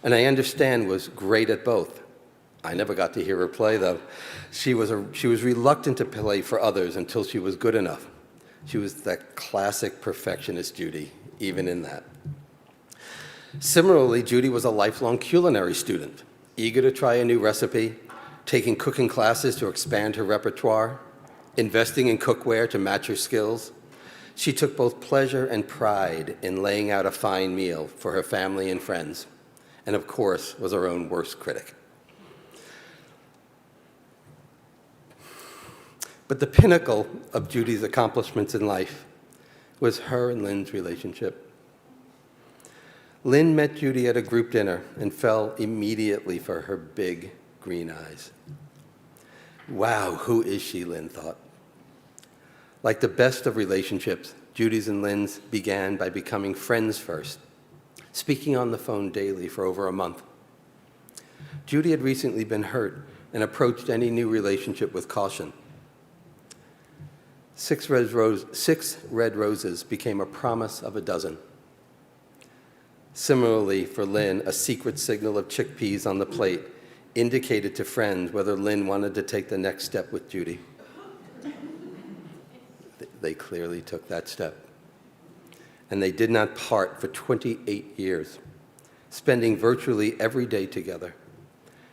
and I understand was great at both. I never got to hear her play, though. She was reluctant to play for others until she was good enough. She was that classic perfectionist Judy, even in that. Similarly, Judy was a lifelong culinary student, eager to try a new recipe, taking cooking classes to expand her repertoire, investing in cookware to match her skills. She took both pleasure and pride in laying out a fine meal for her family and friends, and of course, was her own worst critic. But the pinnacle of Judy's accomplishments in life was her and Lynn's relationship. Lynn met Judy at a group dinner and fell immediately for her big green eyes. Wow, who is she, Lynn thought. Like the best of relationships, Judy's and Lynn's began by becoming friends first, speaking on the phone daily for over a month. Judy had recently been hurt and approached any new relationship with caution. 6 red roses became a promise of a dozen. Similarly, for Lynn, a secret signal of chickpeas on the plate indicated to friends whether Lynn wanted to take the next step with Judy. They clearly took that step. And they did not part for 28 years, spending virtually every day together,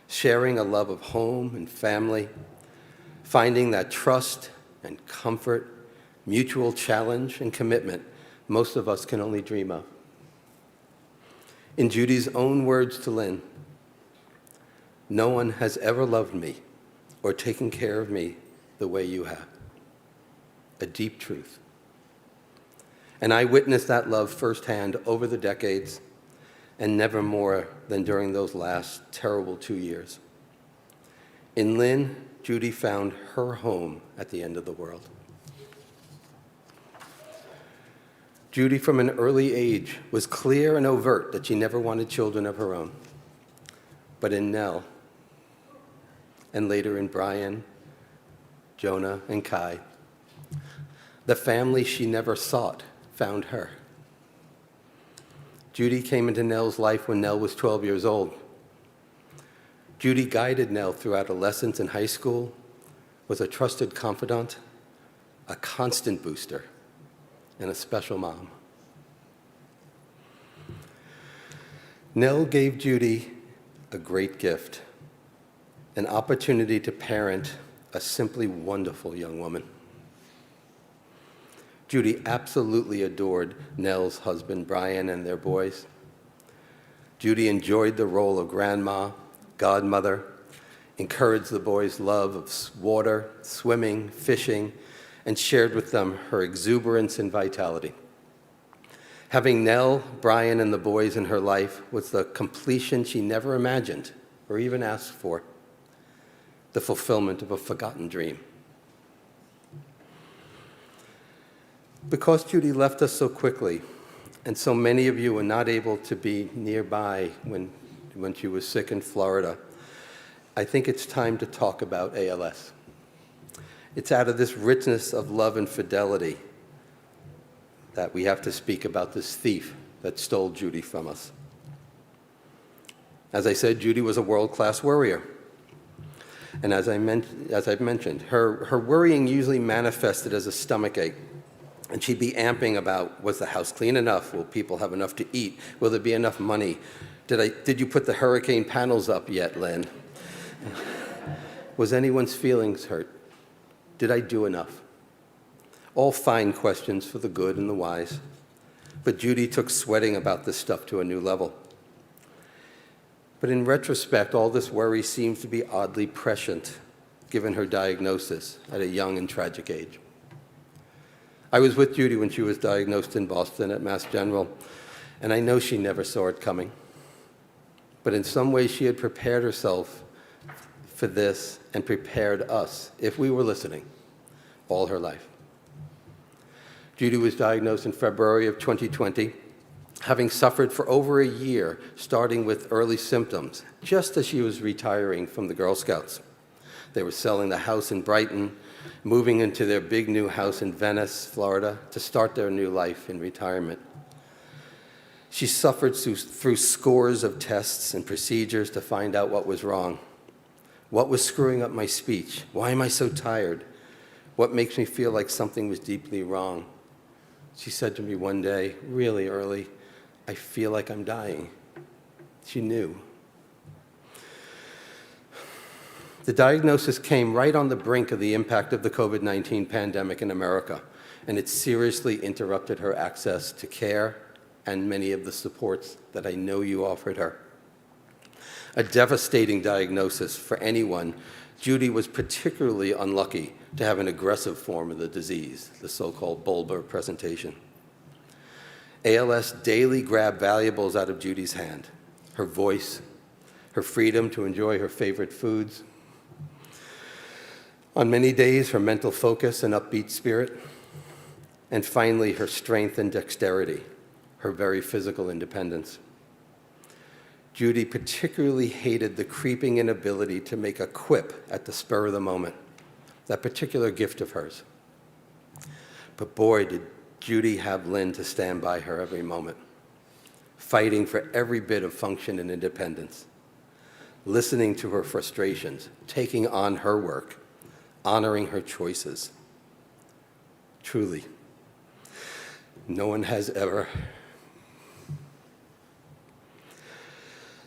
sharing a love of home and family, finding that trust and comfort, mutual challenge and commitment most of us can only dream of. In Judy's own words to Lynn, "No one has ever loved me or taken care of me the way you have." A deep truth. And I witnessed that love firsthand over the decades, and never more than during those last terrible 2 years. In Lynn, Judy found her home at the end of the world. Judy, from an early age, was clear and overt that she never wanted children of her own. But in Nell, and later in Brian, Jonah, and Kai, the family she never sought found her. Judy came into Nell's life when Nell was 12 years old. Judy guided Nell through adolescence and high school, was a trusted confidant, a constant booster, and a special mom. Nell gave Judy a great gift, an opportunity to parent a simply wonderful young woman. Judy absolutely adored Nell's husband, Brian, and their boys. Judy enjoyed the role of grandma, godmother, encouraged the boys' love of water, swimming, fishing, and shared with them her exuberance and vitality. Having Nell, Brian, and the boys in her life was the completion she never imagined or even asked for, the fulfillment of a forgotten dream. Because Judy left us so quickly, and so many of you were not able to be nearby when she was sick in Florida, I think it's time to talk about ALS. It's out of this richness of love and fidelity that we have to speak about this thief that stole Judy from us. As I said, Judy was a world-class worrier. And as I've mentioned, her worrying usually manifested as a stomachache. And she'd be amping about, was the house clean enough? Will people have enough to eat? Will there be enough money? Did you put the hurricane panels up yet, Lynn? Was anyone's feelings hurt? Did I do enough? All fine questions for the good and the wise. But Judy took sweating about this stuff to a new level. But in retrospect, all this worry seems to be oddly prescient, given her diagnosis at a young and tragic age. I was with Judy when she was diagnosed in Boston at Mass General, and I know she never saw it coming. But in some ways, she had prepared herself for this and prepared us, if we were listening, all her life. Judy was diagnosed in February of 2020, having suffered for over a year, starting with early symptoms, just as she was retiring from the Girl Scouts. They were selling the house in Brighton, moving into their big new house in Venice, Florida, to start their new life in retirement. She suffered through scores of tests and procedures to find out what was wrong. What was screwing up my speech? Why am I so tired? What makes me feel like something was deeply wrong? She said to me one day, really early, I feel like I'm dying. She knew. The diagnosis came right on the brink of the impact of the COVID-19 pandemic in America, and it seriously interrupted her access to care and many of the supports that I know you offered her. A devastating diagnosis for anyone. Judy was particularly unlucky to have an aggressive form of the disease, the so-called bulbar presentation. ALS daily grabbed valuables out of Judy's hand: her voice, her freedom to enjoy her favorite foods, on many days, her mental focus and upbeat spirit, and finally, her strength and dexterity, her very physical independence. Judy particularly hated the creeping inability to make a quip at the spur of the moment, that particular gift of hers. But boy, did Judy have Lynn to stand by her every moment, fighting for every bit of function and independence, listening to her frustrations, taking on her work, honoring her choices. Truly, no one has ever.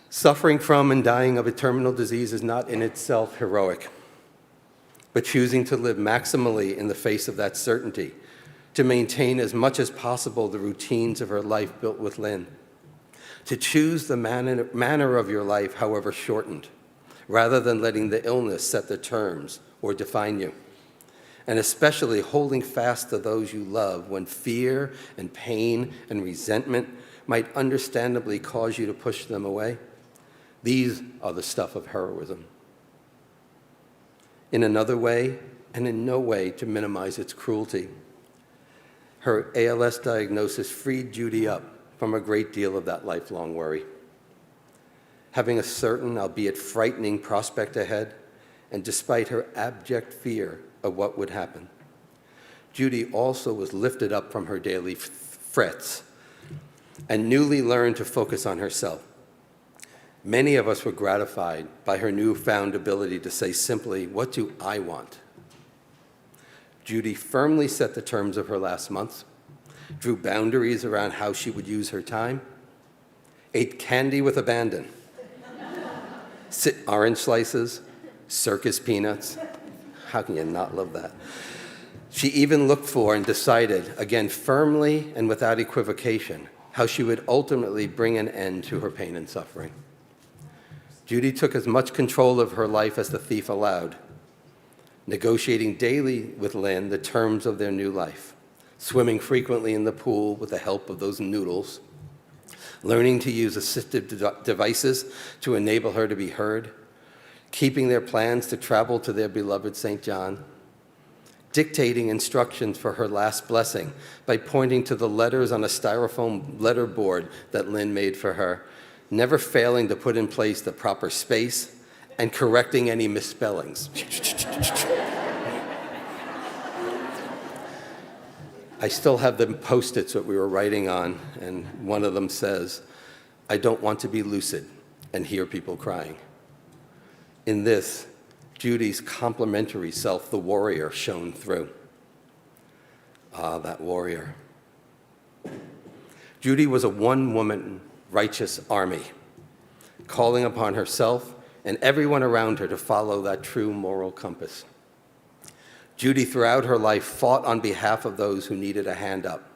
Suffering from and dying of a terminal disease is not in itself heroic, but choosing to live maximally in the face of that certainty, to maintain as much as possible the routines of her life built with Lynn, to choose the manner of your life, however shortened, rather than letting the illness set the terms or define you, and especially holding fast to those you love when fear and pain and resentment might understandably cause you to push them away. These are the stuff of heroism. In another way, and in no way to minimize its cruelty, her ALS diagnosis freed Judy up from a great deal of that lifelong worry. Having a certain, albeit frightening, prospect ahead, and despite her abject fear of what would happen, Judy also was lifted up from her daily frets and newly learned to focus on herself. Many of us were gratified by her newfound ability to say simply, "What do I want?" Judy firmly set the terms of her last months, drew boundaries around how she would use her time, ate candy with abandon, orange slices, circus peanuts. How can you not love that? She even looked for and decided, again firmly and without equivocation, how she would ultimately bring an end to her pain and suffering. Judy took as much control of her life as the thief allowed, negotiating daily with Lynn the terms of their new life, swimming frequently in the pool with the help of those noodles, learning to use assistive devices to enable her to be heard, keeping their plans to travel to their beloved St. John, dictating instructions for her last blessing by pointing to the letters on a styrofoam letter board that Lynn made for her, never failing to put in place the proper space and correcting any misspellings. I still have the Post-its that we were writing on, and one of them says, "I don't want to be lucid and hear people crying." In this, Judy's complementary self, the warrior, shone through. Ah, that warrior. Judy was a one-woman righteous army, calling upon herself and everyone around her to follow that true moral compass. Judy, throughout her life, fought on behalf of those who needed a hand up.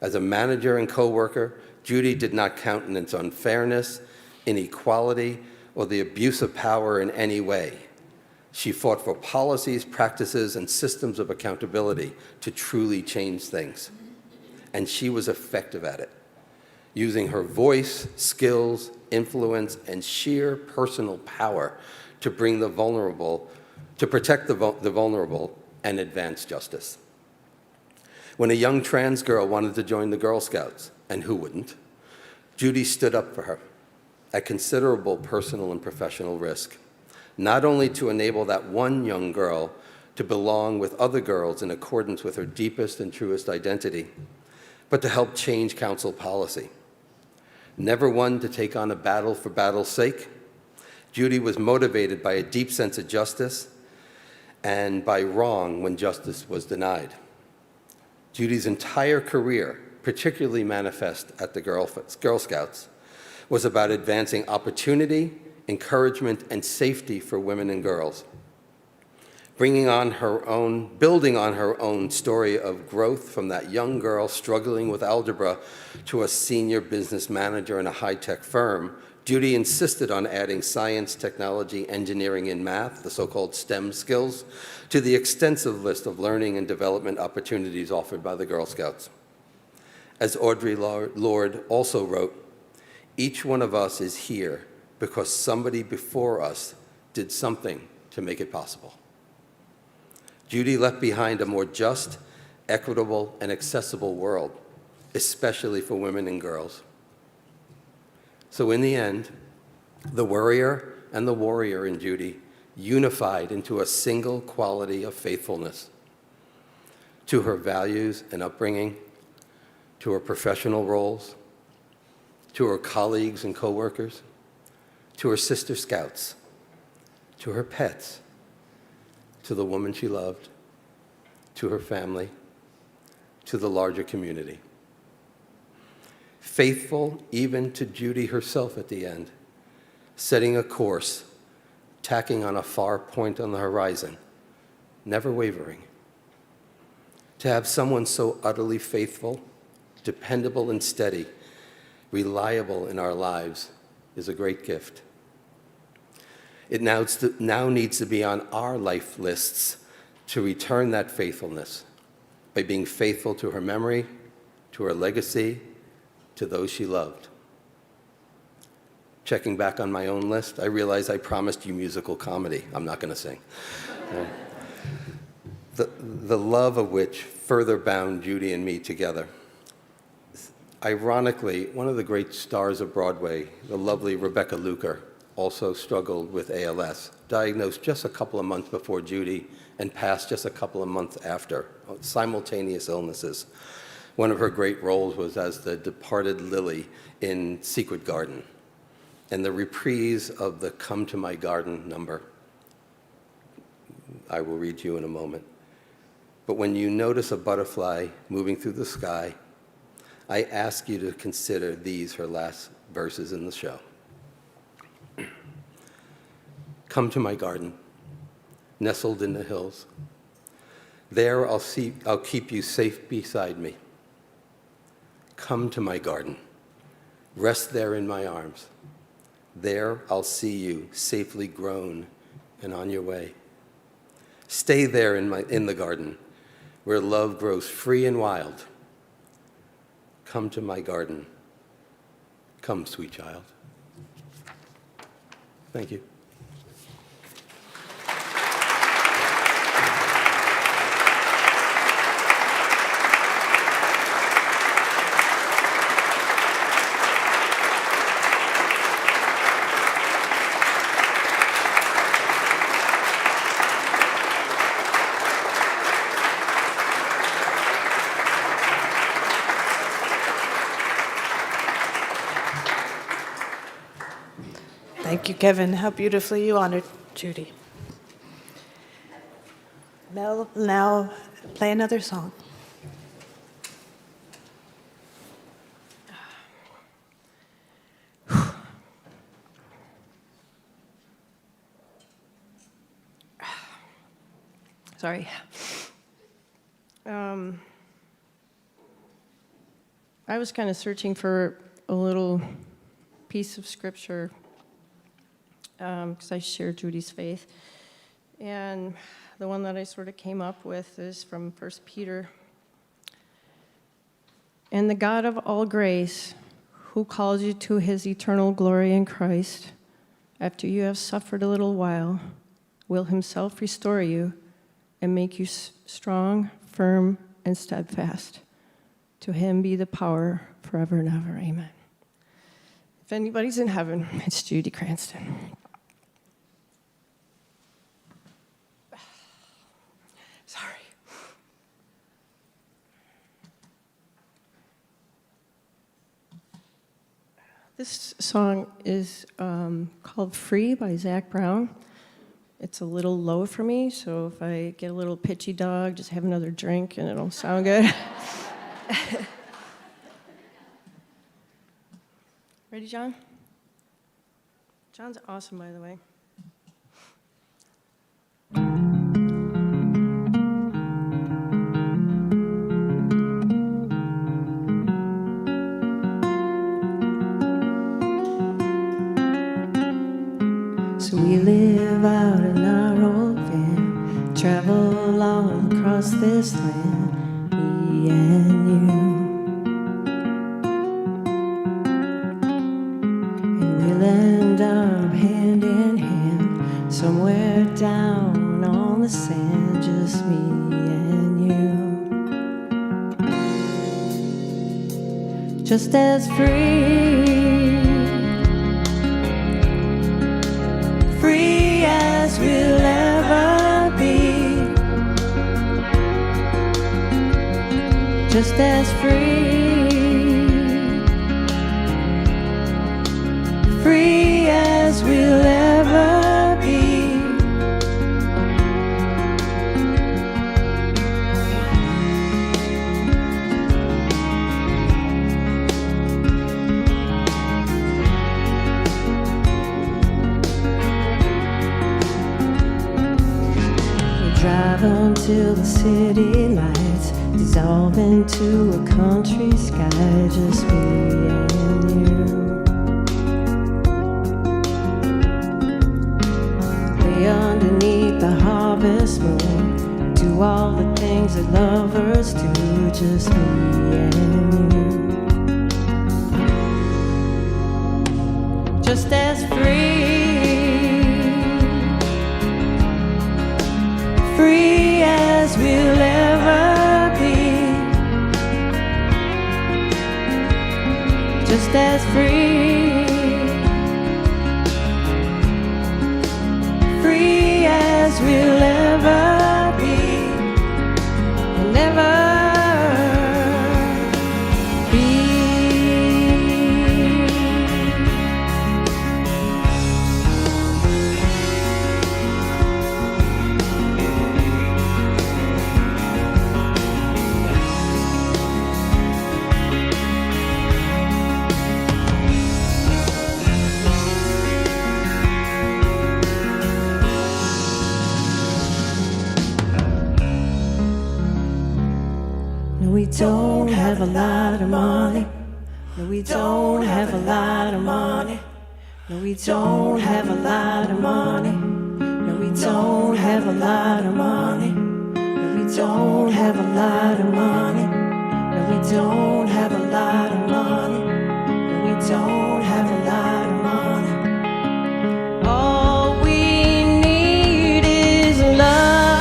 As a manager and co-worker, Judy did not countenance unfairness, inequality, or the abuse of power in any way. She fought for policies, practices, and systems of accountability to truly change things. And she was effective at it, using her voice, skills, influence, and sheer personal power to bring the vulnerable, to protect the vulnerable and advance justice. When a young trans girl wanted to join the Girl Scouts, and who wouldn't, Judy stood up for her at considerable personal and professional risk, not only to enable that one young girl to belong with other girls in accordance with her deepest and truest identity, but to help change council policy. Never one to take on a battle for battle's sake, Judy was motivated by a deep sense of justice and by wrong when justice was denied. Judy's entire career, particularly manifest at the Girl Scouts, was about advancing opportunity, encouragement, and safety for women and girls. Building on her own story of growth from that young girl struggling with algebra to a senior business manager in a high-tech firm, Judy insisted on adding science, technology, engineering, and math, the so-called STEM skills, to the extensive list of learning and development opportunities offered by the Girl Scouts. As Audre Lorde also wrote, "Each one of us is here because somebody before us did something to make it possible." Judy left behind a more just, equitable, and accessible world, especially for women and girls. So in the end, the worrier and the warrior in Judy unified into a single quality of faithfulness to her values and upbringing, to her professional roles, to her colleagues and coworkers, to her sister scouts, to her pets, to the woman she loved, to her family, to the larger community. Faithful even to Judy herself at the end, setting a course, tacking on a far point on the horizon, never wavering. To have someone so utterly faithful, dependable and steady, reliable in our lives is a great gift. It now needs to be on our life lists to return that faithfulness by being faithful to her memory, to her legacy, to those she loved. Checking back on my own list, I realize I promised you musical comedy. I'm not going to sing. The love of which further bound Judy and me together. Ironically, one of the great stars of Broadway, the lovely Rebecca Luker, also struggled with ALS, diagnosed just a couple of months before Judy and passed just a couple of months after, simultaneous illnesses. One of her great roles was as the departed Lily in Secret Garden, and the reprise of the Come to My Garden number. I will read you in a moment. But when you notice a butterfly moving through the sky, I ask you to consider these her last verses in the show. Come to my garden, nestled in the hills. There I'll keep you safe beside me. Come to my garden, rest there in my arms. There I'll see you safely grown and on your way. Stay there in the garden, where love grows free and wild. Come to my garden. Come, sweet child. Thank you. Thank you, Kevin. How beautifully you honored Judy. Mel will now play another song. Sorry. I was kind of searching for a little piece of scripture because I share Judy's faith. And the one that I sort of came up with is from 1 Peter. And the God of all grace, who calls you to his eternal glory in Christ, after you have suffered a little while, will himself restore you and make you strong, firm, and steadfast. To him be the power forever and ever. Amen. If anybody's in heaven, it's Judy Cranston. Sorry. This song is called Free by Zach Brown. it's a little low for me, so if I get a little pitchy dog, just have another drink and it'll sound good. Ready, John? John's awesome, by the way. So we live out in our old van, travel all across this land, me and you. And we'll end up hand in hand, somewhere down on the sand, just me and you. Just as free as we'll ever be, just as free as we'll ever be. Drive until the city lights dissolve into a country sky, just me and you. Way underneath the harvest moon, do all the things that lovers do, just me and you. Just as free as we'll ever be, just as free as we'll ever be, and ever be. No, we don't have a lot of money. No, we don't have a lot of money. No, we don't have a lot of money. No, we don't have a lot of money. No, we don't have a lot of money. No, we don't have a lot of money. No, we don't have a lot of money. All we need is love.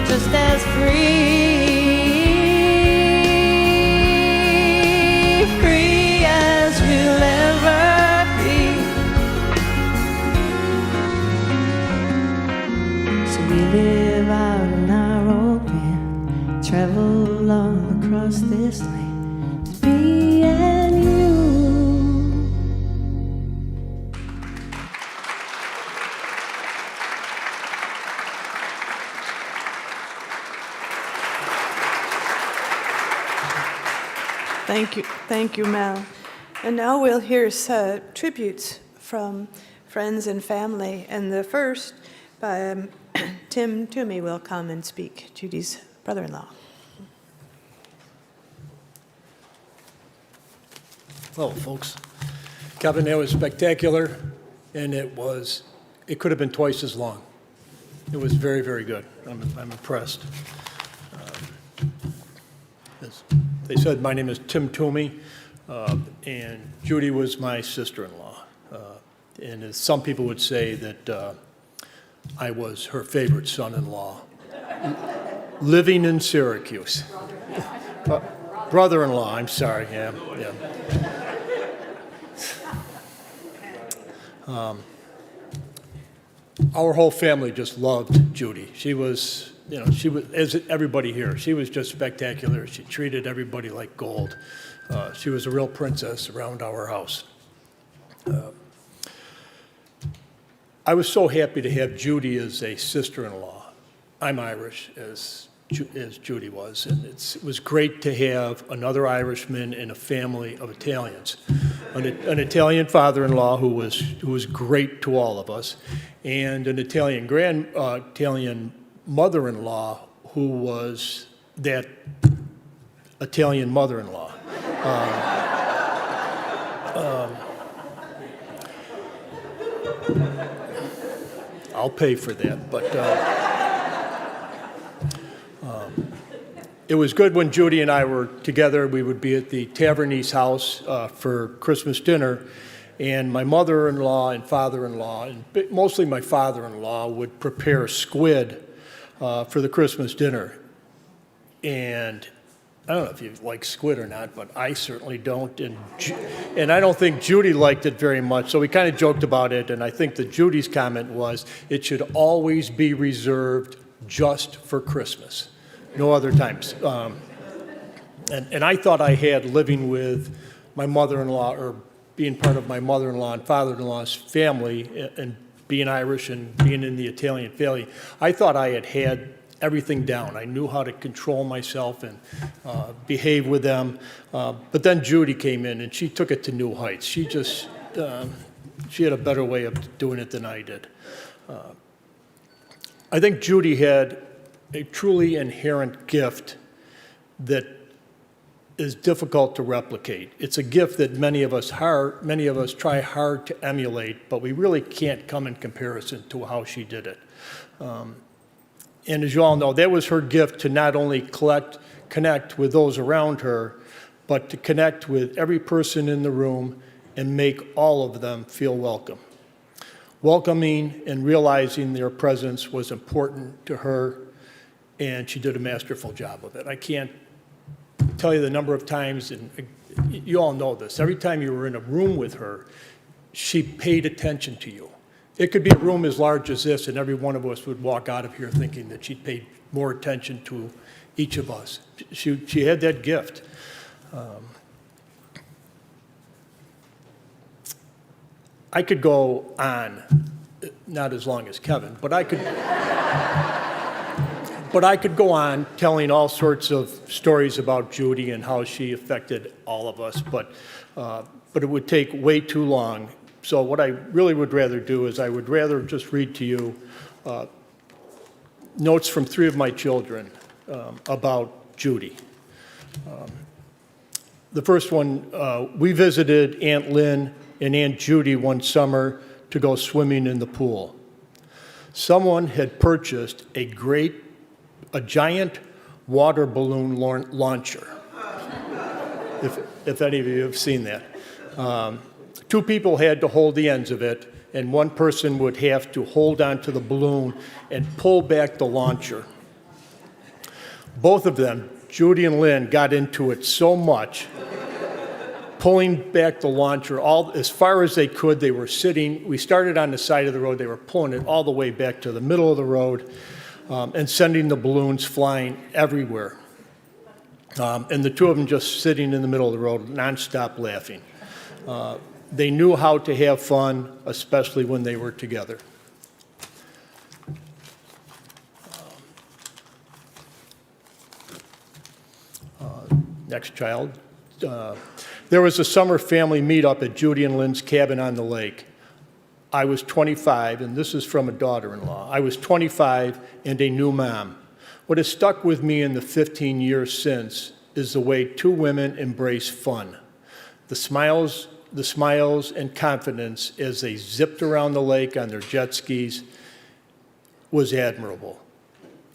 Just as free as we'll ever be. So we live out in our old van, travel all across this land, to be and you. Thank you, Mel. And now we'll hear tributes from friends and family. And the first, by Tim Toomey, will come and speak, Judy's brother-in-law. Well, folks, Kevin, that was spectacular, and it could have been twice as long. It was very, very good. I'm impressed. As they said, my name is Tim Toomey, and Judy was my sister-in-law. And as some people would say that I was her favorite son-in-law, living in Syracuse. Brother-in-law, I'm sorry, yeah. Our whole family just loved Judy. She was she was, as everybody here, she was just spectacular. She treated everybody like gold. She was a real princess around our house. I was so happy to have Judy as a sister-in-law. I'm Irish, as Judy was, and it was great to have another Irishman in a family of Italians. An Italian father-in-law who was great to all of us, and an Italian mother-in-law who was that Italian mother-in-law. I'll pay for that, but it was good when Judy and I were together. We would be at the Tavernese house for Christmas dinner, and my mother-in-law and father-in-law, and mostly my father-in-law, would prepare squid for the Christmas dinner. And I don't know if you like squid or not, but I certainly don't, and I don't think Judy liked it very much, so we kind of joked about it, and I think that Judy's comment was, it should always be reserved just for Christmas, no other times. And I thought I had, living with my mother-in-law, or being part of my mother-in-law and father-in-law's family, and being Irish and being in the Italian family, I thought I had everything down. I knew how to control myself and behave with them. But then Judy came in and she took it to new heights. She had a better way of doing it than I did. I think Judy had a truly inherent gift that is difficult to replicate. It's a gift that many of us try hard to emulate, but we really can't come in comparison to how she did it. And as you all know, that was her gift, to not only connect with those around her, but to connect with every person in the room and make all of them feel welcome. Welcoming and realizing their presence was important to her, and she did a masterful job of it. I can't tell you the number of times, and you all know this, every time you were in a room with her, she paid attention to you. It could be a room as large as this, and every one of us would walk out of here thinking that she paid more attention to each of us. She had that gift. I could go on, not as long as Kevin, but I could go on telling all sorts of stories about Judy and how she affected all of us, but it would take way too long. So what I really would rather do is I would rather just read to you notes from 3 of my children about Judy. The first one, we visited Aunt Lynn and Aunt Judy one summer to go swimming in the pool. Someone had purchased a giant water balloon launcher, if any of you have seen that. 2 people had to hold the ends of it, and one person would have to hold onto the balloon and pull back the launcher. Both of them, Judy and Lynn, got into it so much, pulling back the launcher as far as they could. They were sitting, we started on the side of the road, they were pulling it all the way back to the middle of the road, and sending the balloons flying everywhere. And the 2 of them just sitting in the middle of the road, nonstop laughing. They knew how to have fun, especially when they were together. Next child. There was a summer family meetup at Judy and Lynn's cabin on the lake. I was 25, and this is from a daughter-in-law. I was 25 and a new mom. What has stuck with me in the 15 years since is the way 2 women embrace fun. The smiles and confidence as they zipped around the lake on their jet skis was admirable.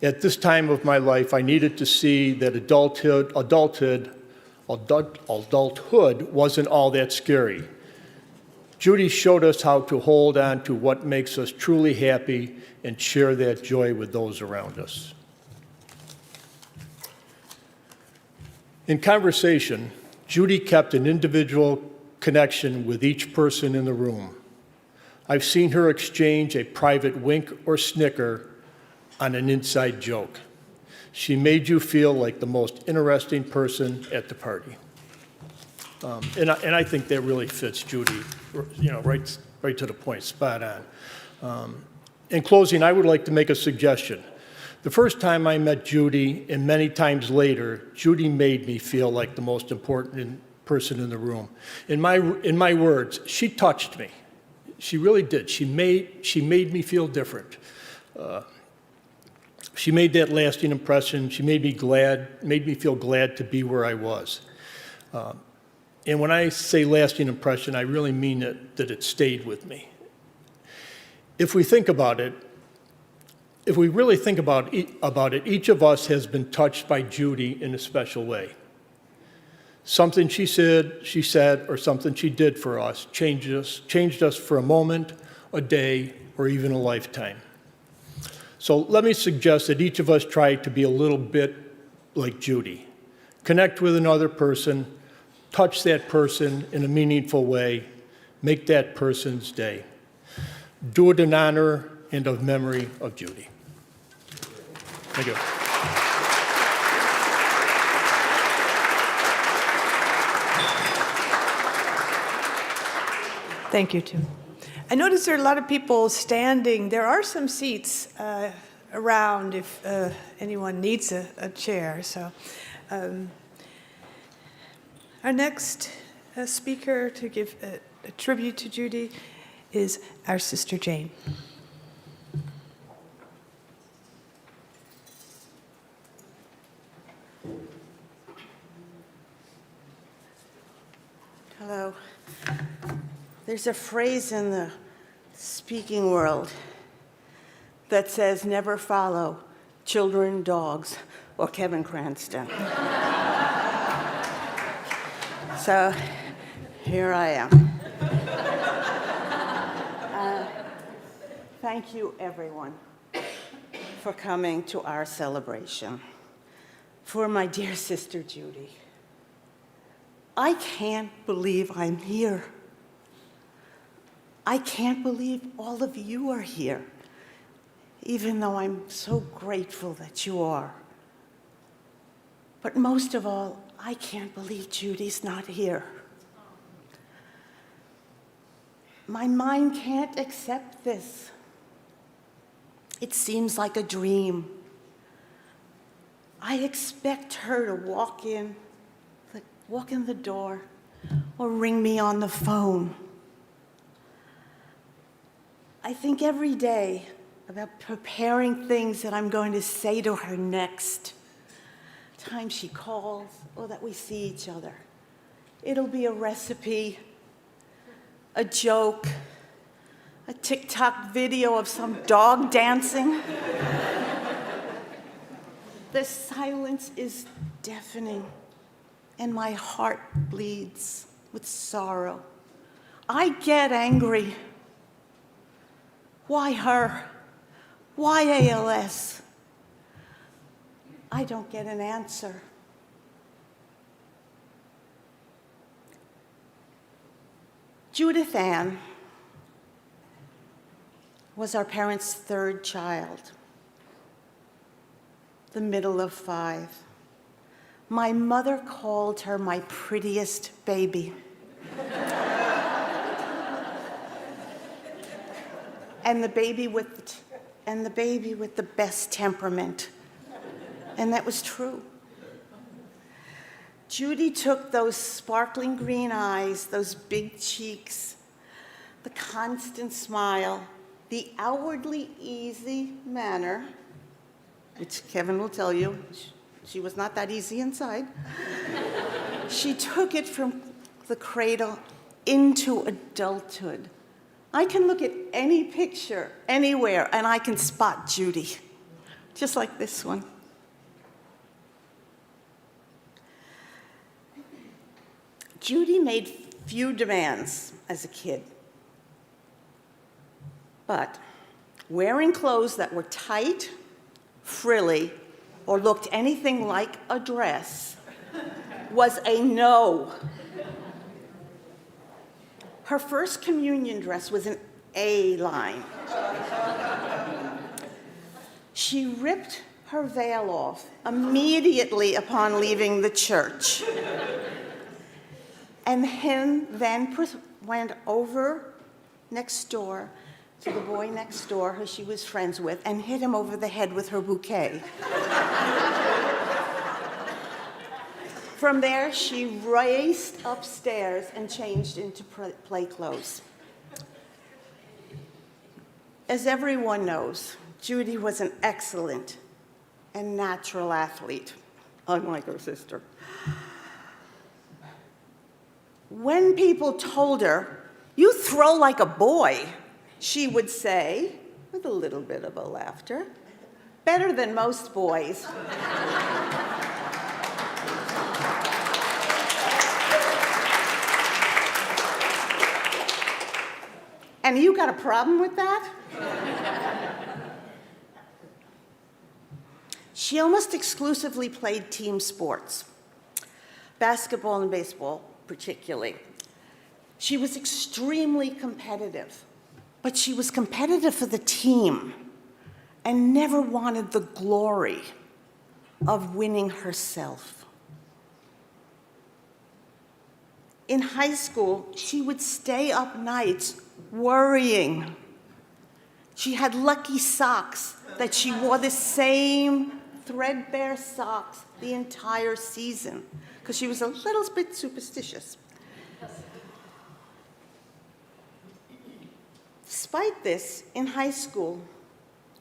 At this time of my life, I needed to see that adulthood wasn't all that scary. Judy showed us how to hold on to what makes us truly happy and share that joy with those around us. In conversation, Judy kept an individual connection with each person in the room. I've seen her exchange a private wink or snicker on an inside joke. She made you feel like the most interesting person at the party. And I think that really fits Judy, right to the point, spot on. In closing, I would like to make a suggestion. The first time I met Judy, and many times later, Judy made me feel like the most important person in the room. In my words, she touched me. She really did. She made me feel different. She made that lasting impression. She made me feel glad to be where I was. And when I say lasting impression, I really mean that it stayed with me. If we think about it, if we really think about it, each of us has been touched by Judy in a special way. Something she said, or something she did for us changed us for a moment, a day, or even a lifetime. So let me suggest that each of us try to be a little bit like Judy. Connect with another person, touch that person in a meaningful way, make that person's day. Do it in honor and of memory of Judy. Thank you. Thank you, Tim. I noticed there are a lot of people standing. There are some seats around if anyone needs a chair. So our next speaker to give a tribute to Judy is our sister Jane. Hello. There's a phrase in the speaking world that says, never follow children, dogs, or Kevin Cranston. So here I am. Thank you, everyone, for coming to our celebration. For my dear sister, Judy. I can't believe I'm here. I can't believe all of you are here, even though I'm so grateful that you are. But most of all, I can't believe Judy's not here. My mind can't accept this. It seems like a dream. I expect her to walk in the door or ring me on the phone. I think every day about preparing things that I'm going to say to her next time she calls or that we see each other. It'll be a recipe, a joke, a TikTok video of some dog dancing. The silence is deafening, and my heart bleeds with sorrow. I get angry. Why her? Why ALS? I don't get an answer. Judith Ann was our parents' third child, the middle of 5. My mother called her my prettiest baby. And the baby with the best temperament. And that was true. Judy took those sparkling green eyes, those big cheeks, the constant smile, the outwardly easy manner, which Kevin will tell you, she was not that easy inside. She took it from the cradle into adulthood. I can look at any picture anywhere and I can spot Judy, just like this one. Judy made few demands as a kid, but wearing clothes that were tight, frilly, or looked anything like a dress was a no. Her first communion dress was an A-line. She ripped her veil off immediately upon leaving the church, and then went over next door to the boy next door who she was friends with and hit him over the head with her bouquet. From there, she raced upstairs and changed into play clothes. As everyone knows, Judy was an excellent and natural athlete, unlike her sister. When people told her, "You throw like a boy," she would say, with a little bit of a laughter, "Better than most boys." And you got a problem with that? She almost exclusively played team sports, basketball and baseball particularly. She was extremely competitive, but she was competitive for the team and never wanted the glory of winning herself. In high school, she would stay up nights worrying. She had lucky socks that she wore the same threadbare socks the entire season because she was a little bit superstitious. Despite this, in high school,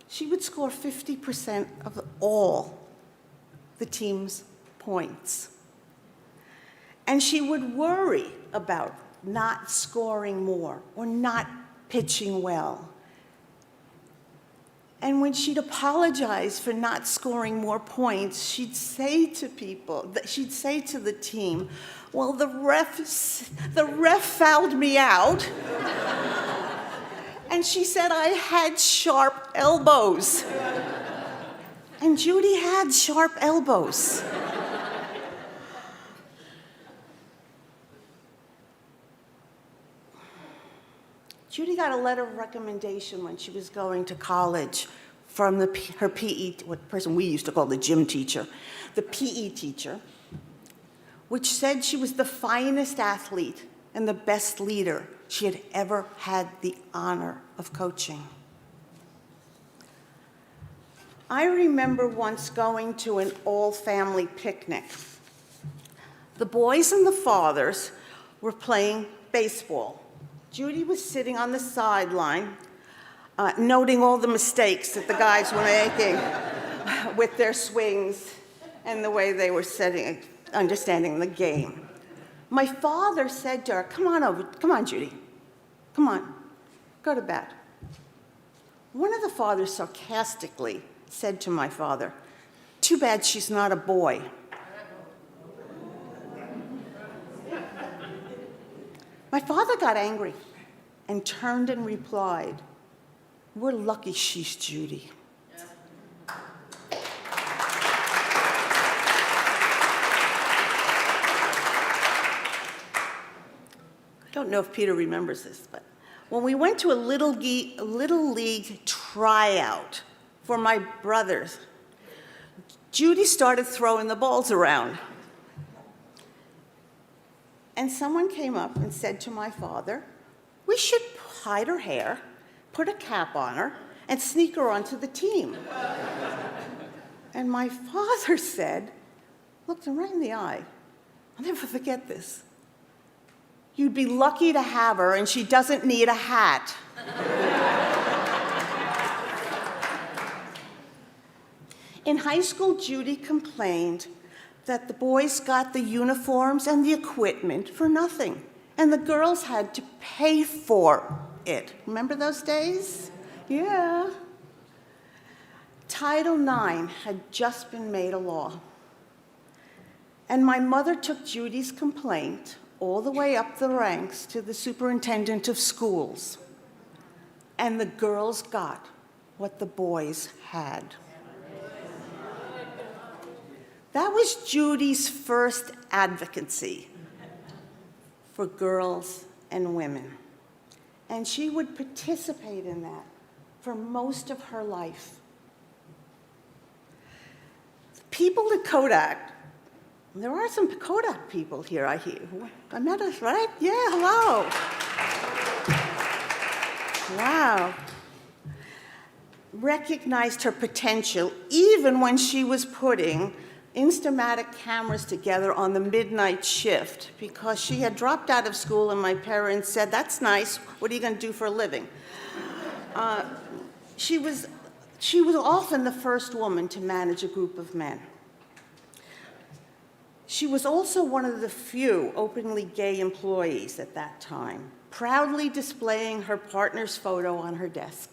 she would score 50% of all the team's points. And she would worry about not scoring more or not pitching well. And when she'd apologize for not scoring more points, she'd say to the team, "Well, the ref fouled me out." And she said, "I had sharp elbows." And Judy had sharp elbows. Judy got a letter of recommendation when she was going to college from her PE, what person we used to call the gym teacher, the PE teacher, which said she was the finest athlete and the best leader she had ever had the honor of coaching. I remember once going to an all-family picnic. The boys and the fathers were playing baseball. Judy was sitting on the sideline, noting all the mistakes that the guys were making with their swings and the way they were understanding the game. My father said to her, come on, Judy, come on, go to bed." One of the fathers sarcastically said to my father, "Too bad she's not a boy." My father got angry and turned and replied, "We're lucky she's Judy." I don't know if Peter remembers this, but when we went to a little league tryout for my brothers, Judy started throwing the balls around. And someone came up and said to my father, "We should hide her hair, put a cap on her, and sneak her onto the team." And my father said, looked him right in the eye, I'll never forget this, "You'd be lucky to have her, and she doesn't need a hat." In high school, Judy complained that the boys got the uniforms and the equipment for nothing, and the girls had to pay for it. Remember those days? Yeah. Title IX had just been made a law, and my mother took Judy's complaint all the way up the ranks to the superintendent of schools, and the girls got what the boys had. That was Judy's first advocacy for girls and women, and she would participate in that for most of her life. People at Kodak, there are some Kodak people here, I hear. I met us, right? Yeah, hello. Wow. Recognized her potential even when she was putting Instamatic cameras together on the midnight shift because she had dropped out of school and my parents said, "That's nice, what are you going to do for a living?" She was often the first woman to manage a group of men. She was also one of the few openly gay employees at that time, proudly displaying her partner's photo on her desk.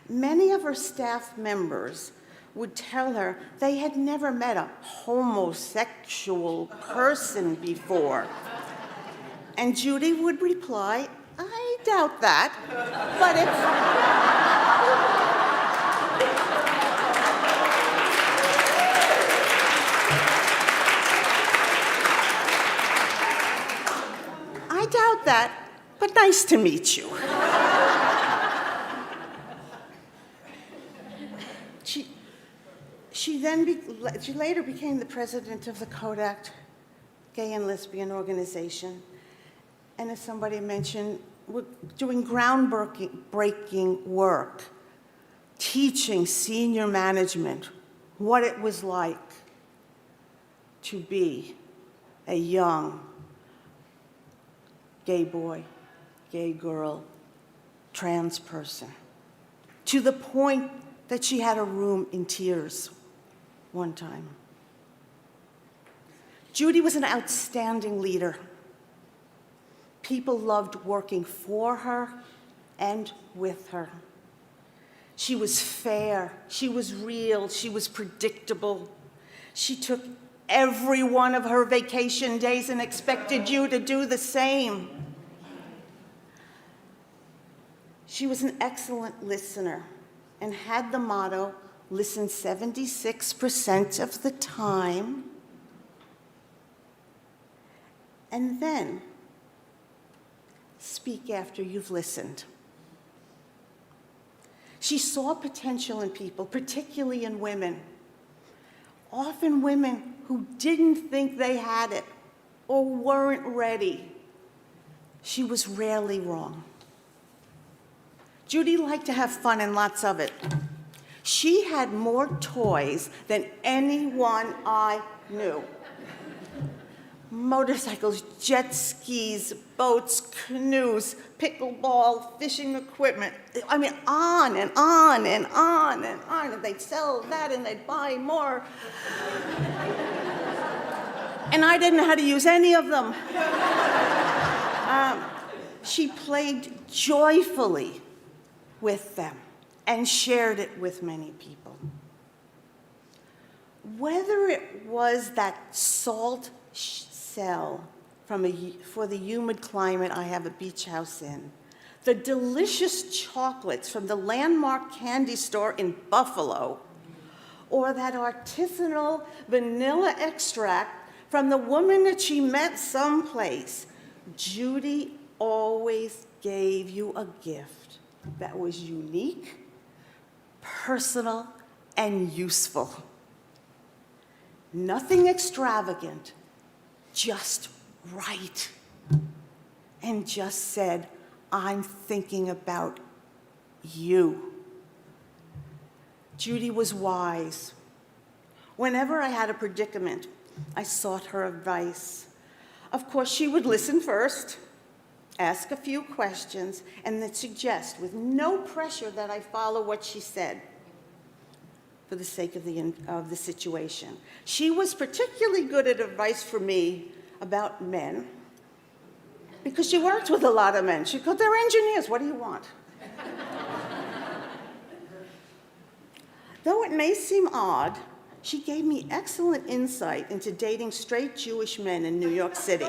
Many of her staff members would tell her they had never met a homosexual person before. And Judy would reply, "I doubt that, but if..." "I doubt that, but nice to meet you." She later became the president of the Kodak Gay and Lesbian Organization. And as somebody mentioned, we're doing groundbreaking work, teaching senior management what it was like to be a young gay boy, gay girl, trans person, to the point that she had a room in tears one time. Judy was an outstanding leader. People loved working for her and with her. She was fair, she was real, she was predictable. She took every one of her vacation days and expected you to do the same. She was an excellent listener and had the motto, listen 76% of the time, and then speak after you've listened. She saw potential in people, particularly in women, often women who didn't think they had it or weren't ready. She was rarely wrong. Judy liked to have fun and lots of it. She had more toys than anyone I knew. Motorcycles, jet skis, boats, canoes, pickleball, fishing equipment. I mean, on and on and on and on. And they'd sell that and they'd buy more. And I didn't know how to use any of them. She played joyfully with them and shared it with many people. Whether it was that salt cell for the humid climate I have a beach house in, the delicious chocolates from the landmark candy store in Buffalo, or that artisanal vanilla extract from the woman that she met someplace, Judy always gave you a gift that was unique, personal, and useful. Nothing extravagant, just right. And just said, I'm thinking about you. Judy was wise. Whenever I had a predicament, I sought her advice. Of course, she would listen first, ask a few questions, and then suggest, with no pressure, that I follow what she said for the sake of the situation. She was particularly good at advice for me about men, because she worked with a lot of men. She goes, they're engineers, what do you want? Though it may seem odd, she gave me excellent insight into dating straight Jewish men in New York City.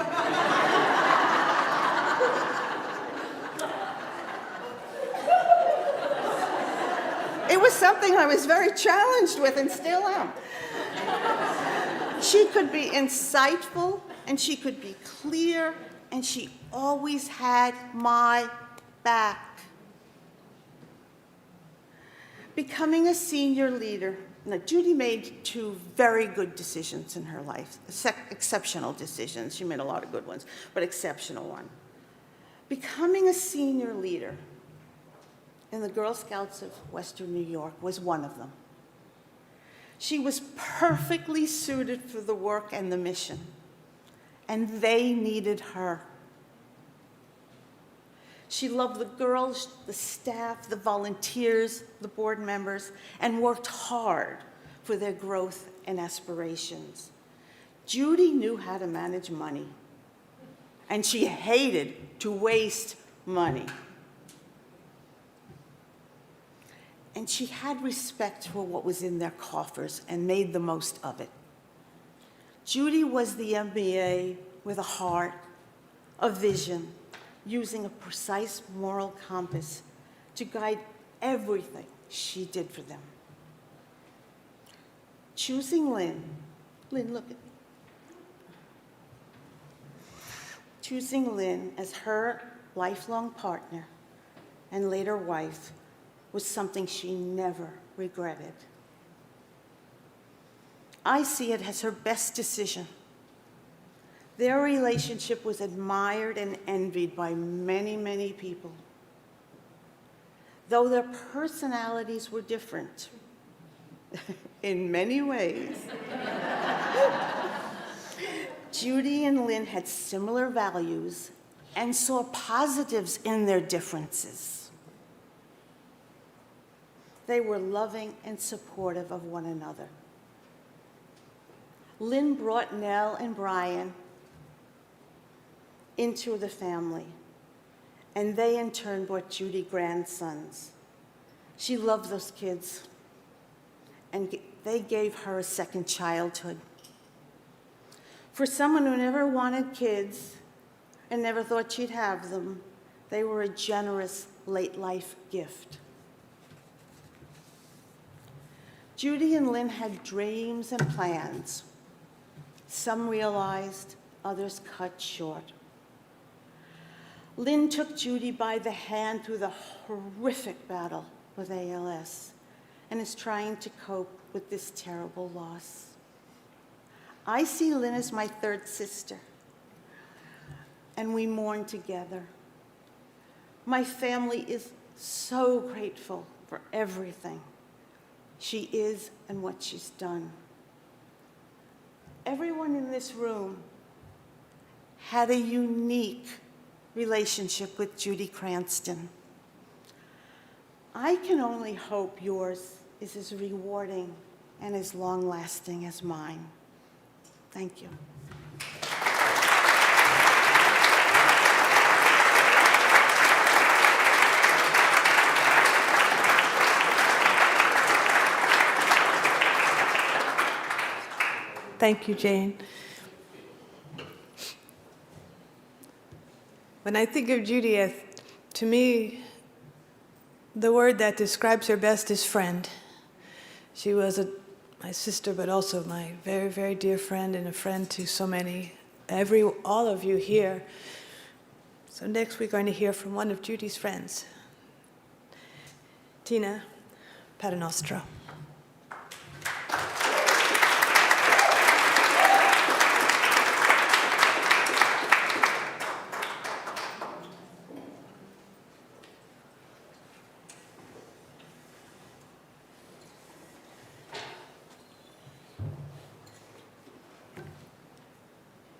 It was something I was very challenged with and still am. She could be insightful, and she could be clear, and she always had my back. Becoming a senior leader. Now, Judy made two very good decisions in her life, exceptional decisions. She made a lot of good ones, but exceptional one. Becoming a senior leader in the Girl Scouts of Western New York was one of them. She was perfectly suited for the work and the mission, and they needed her. She loved the girls, the staff, the volunteers, the board members, and worked hard for their growth and aspirations. Judy knew how to manage money, and she hated to waste money. And she had respect for what was in their coffers and made the most of it. Judy was the MBA with a heart, a vision, using a precise moral compass to guide everything she did for them. Choosing Lynn, look at me. Choosing Lynn as her lifelong partner and later wife was something she never regretted. I see it as her best decision. Their relationship was admired and envied by many, many people. Though their personalities were different in many ways, Judy and Lynn had similar values and saw positives in their differences. They were loving and supportive of one another. Lynn brought Nell and Brian into the family, and they in turn brought Judy grandsons. She loved those kids, and they gave her a second childhood. For someone who never wanted kids and never thought she'd have them, they were a generous late life gift. Judy and Lynn had dreams and plans. Some realized, others cut short. Lynn took Judy by the hand through the horrific battle with ALS and is trying to cope with this terrible loss. I see Lynn as my third sister, and we mourn together. My family is so grateful for everything she is and what she's done. Everyone in this room had a unique relationship with Judy Cranston. I can only hope yours is as rewarding and as long-lasting as mine. Thank you. Thank you, Jane. When I think of Judy, to me, the word that describes her best is friend. She was my sister, but also my very, very dear friend and a friend to so many, all of you here. So next we're going to hear from one of Judy's friends, Tina Paternostro.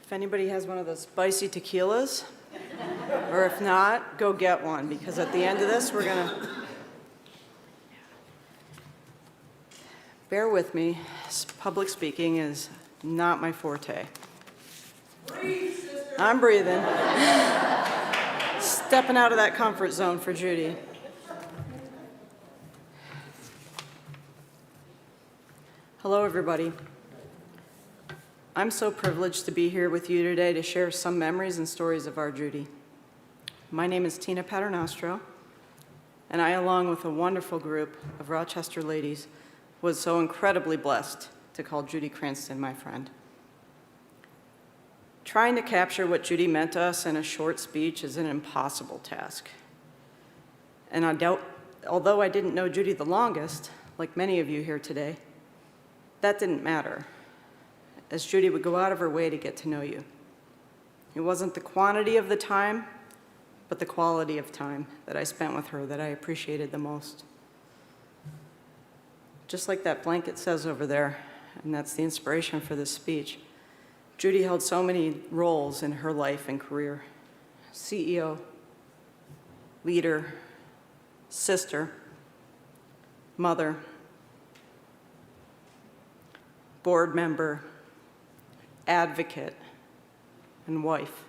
If anybody has one of those spicy tequilas, or if not, go get one, because at the end of this, we're gonna... Bear with me, public speaking is not my forte. Breathe, sister. I'm breathing. Stepping out of that comfort zone for Judy. Hello, everybody. I'm so privileged to be here with you today to share some memories and stories of our Judy. My name is Tina Paternostro, and I, along with a wonderful group of Rochester ladies, was so incredibly blessed to call Judy Cranston my friend. Trying to capture what Judy meant to us in a short speech is an impossible task, and I doubt although I didn't know Judy the longest, like many of you here today, that didn't matter, as Judy would go out of her way to get to know you. It wasn't the quantity of the time, but the quality of time that I spent with her that I appreciated the most. Just like that blanket says over there, and that's the inspiration for this speech, Judy held so many roles in her life and career: CEO, leader, sister, mother, board member, advocate, and wife.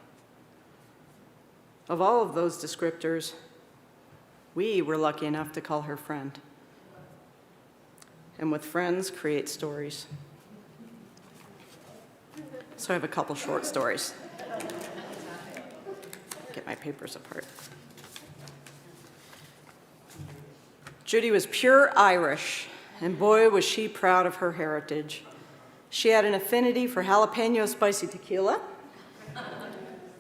Of all of those descriptors, we were lucky enough to call her friend. And with friends, create stories. So I have a couple short stories. Get my papers apart. Judy was pure Irish, and boy, was she proud of her heritage. She had an affinity for jalapeno spicy tequila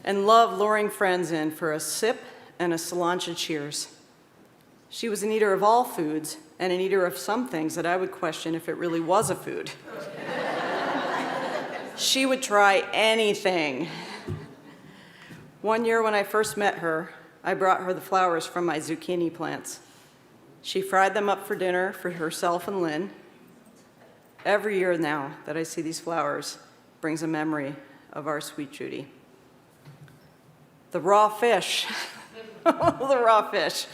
and loved luring friends in for a sip and a cilantro cheers. She was an eater of all foods and an eater of some things that I would question if it really was a food. She would try anything. One year when I first met her, I brought her the flowers from my zucchini plants. She fried them up for dinner for herself and Lynn. Every year now that I see these flowers brings a memory of our sweet Judy. The raw fish, the raw fish.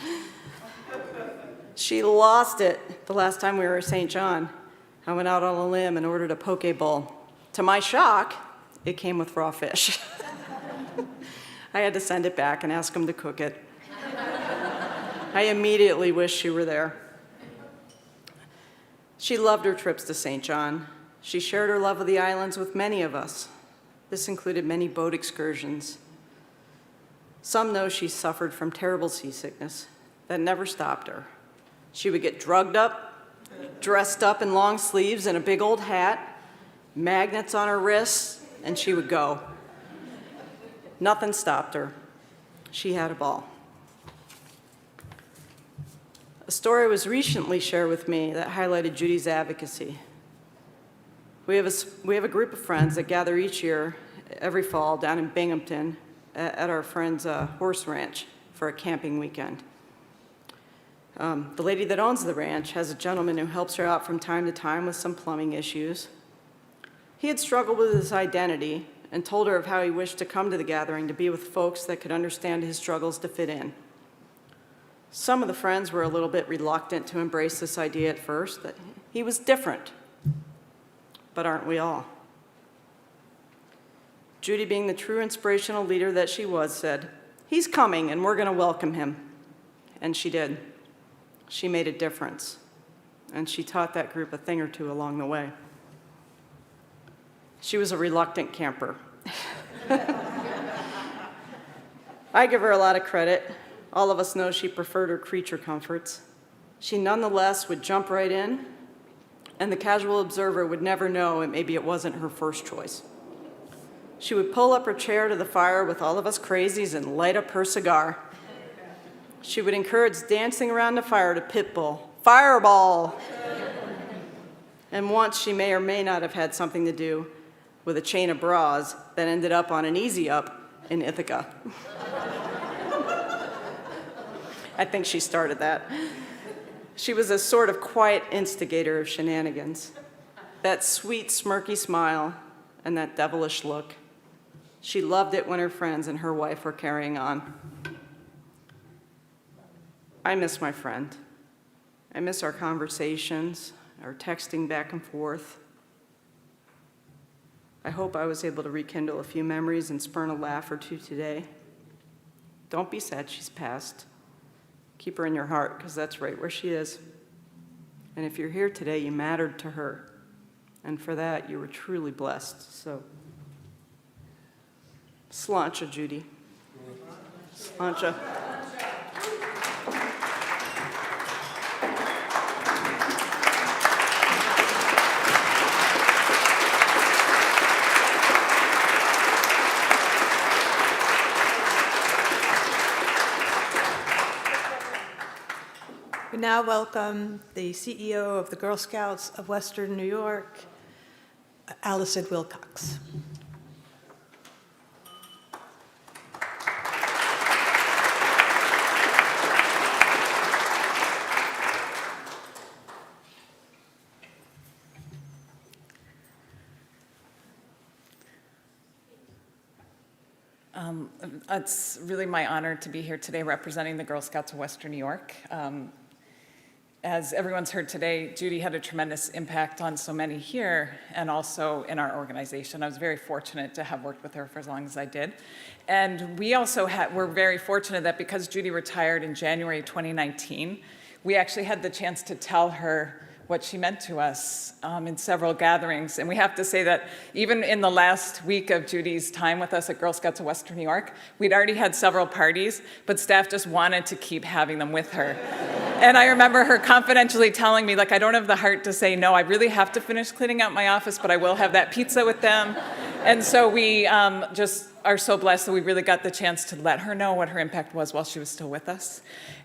She lost it the last time we were at St. John. I went out on a limb and ordered a poke bowl. To my shock, it came with raw fish. I had to send it back and ask him to cook it. I immediately wished she were there. She loved her trips to St. John. She shared her love of the islands with many of us. This included many boat excursions. Some know she suffered from terrible seasickness that never stopped her. She would get drugged up, dressed up in long sleeves and a big old hat, magnets on her wrists, and she would go. Nothing stopped her. She had a ball. A story was recently shared with me that highlighted Judy's advocacy. We have a group of friends that gather each year, every fall, down in Binghamton at our friend's horse ranch for a camping weekend. The lady that owns the ranch has a gentleman who helps her out from time to time with some plumbing issues. He had struggled with his identity and told her of how he wished to come to the gathering to be with folks that could understand his struggles to fit in. Some of the friends were a little bit reluctant to embrace this idea at first, that he was different. But aren't we all? Judy, being the true inspirational leader that she was, said, "He's coming and we're going to welcome him." And she did. She made a difference. And she taught that group a thing or two along the way. She was a reluctant camper. I give her a lot of credit. All of us know she preferred her creature comforts. She nonetheless would jump right in, and the casual observer would never know, and maybe it wasn't her first choice. She would pull up her chair to the fire with all of us crazies and light up her cigar. She would encourage dancing around the fire to Pitbull, "Fireball!" And once she may or may not have had something to do with a chain of bras that ended up on an easy up in Ithaca. I think she started that. She was a sort of quiet instigator of shenanigans. That sweet, smirky smile and that devilish look. She loved it when her friends and her wife were carrying on. I miss my friend. I miss our conversations, our texting back and forth. I hope I was able to rekindle a few memories and spurn a laugh or two today. Don't be sad she's passed. Keep her in your heart, because that's right where she is. And if you're here today, you mattered to her. And for that, you were truly blessed. So, sláinte, Judy. Sláinte. Good now welcome the CEO of the Girl Scouts of Western New York, Allison Wilcox. It's really my honor to be here today representing the Girl Scouts of Western New York. As everyone's heard today, Judy had a tremendous impact on so many here and also in our organization. I was very fortunate to have worked with her for as long as I did. And we also were very fortunate that because Judy retired in January 2019, we actually had the chance to tell her what she meant to us in several gatherings. And we have to say that even in the last week of Judy's time with us at Girl Scouts of Western New York, we'd already had several parties, but staff just wanted to keep having them with her. And I remember her confidentially telling me, like, I don't have the heart to say no, I really have to finish cleaning out my office, but I will have that pizza with them. And so we just are so blessed that we really got the chance to let her know what her impact was while she was still with us.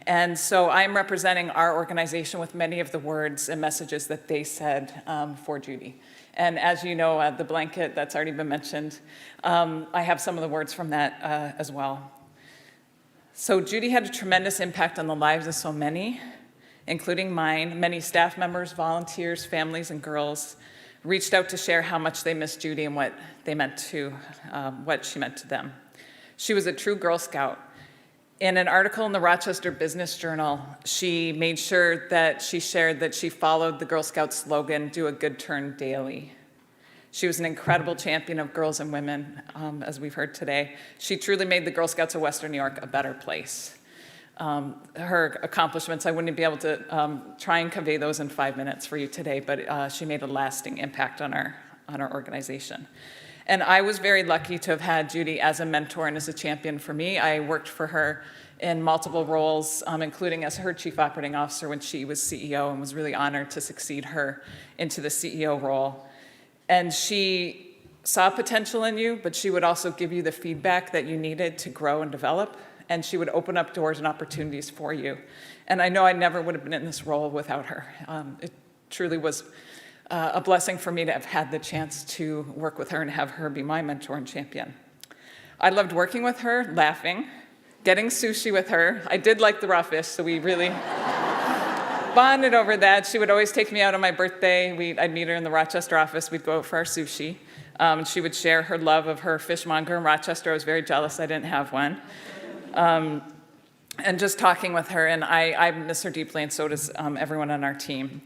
And so I'm representing our organization with many of the words and messages that they said for Judy. And as you know, the blanket that's already been mentioned, I have some of the words from that as well. So Judy had a tremendous impact on the lives of so many, including mine. Many staff members, volunteers, families, and girls reached out to share how much they missed Judy and what she meant to them. She was a true Girl Scout. In an article in the Rochester Business Journal, she made sure that she shared that she followed the Girl Scout slogan, "Do a good turn daily." She was an incredible champion of girls and women, as we've heard today. She truly made the Girl Scouts of Western New York a better place. Her accomplishments, I wouldn't be able to try and convey those in 5 minutes for you today, but she made a lasting impact on our organization. And I was very lucky to have had Judy as a mentor and as a champion for me. I worked for her in multiple roles, including as her chief operating officer when she was CEO, and was really honored to succeed her into the CEO role. And she saw potential in you, but she would also give you the feedback that you needed to grow and develop, and she would open up doors and opportunities for you. And I know I never would have been in this role without her. It truly was a blessing for me to have had the chance to work with her and have her be my mentor and champion. I loved working with her, laughing, getting sushi with her. I did like the raw fish, so we really bonded over that. She would always take me out on my birthday. I'd meet her in the Rochester office. We'd go out for our sushi. And she would share her love of her fishmonger in Rochester. I was very jealous I didn't have one. And just talking with her, and I miss her deeply, and so does everyone on our team.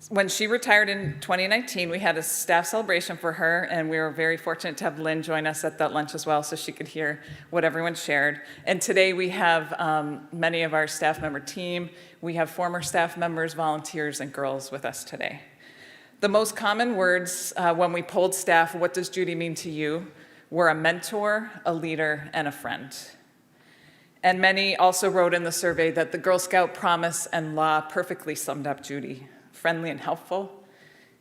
When she retired in 2019, we had a staff celebration for her, and we were very fortunate to have Lynn join us at that lunch as well, so she could hear what everyone shared. And today we have many of our staff member team. We have former staff members, volunteers, and girls with us today. The most common words when we polled staff, what does Judy mean to you, were a mentor, a leader, and a friend. And many also wrote in the survey that the Girl Scout promise and law perfectly summed up Judy. Friendly and helpful,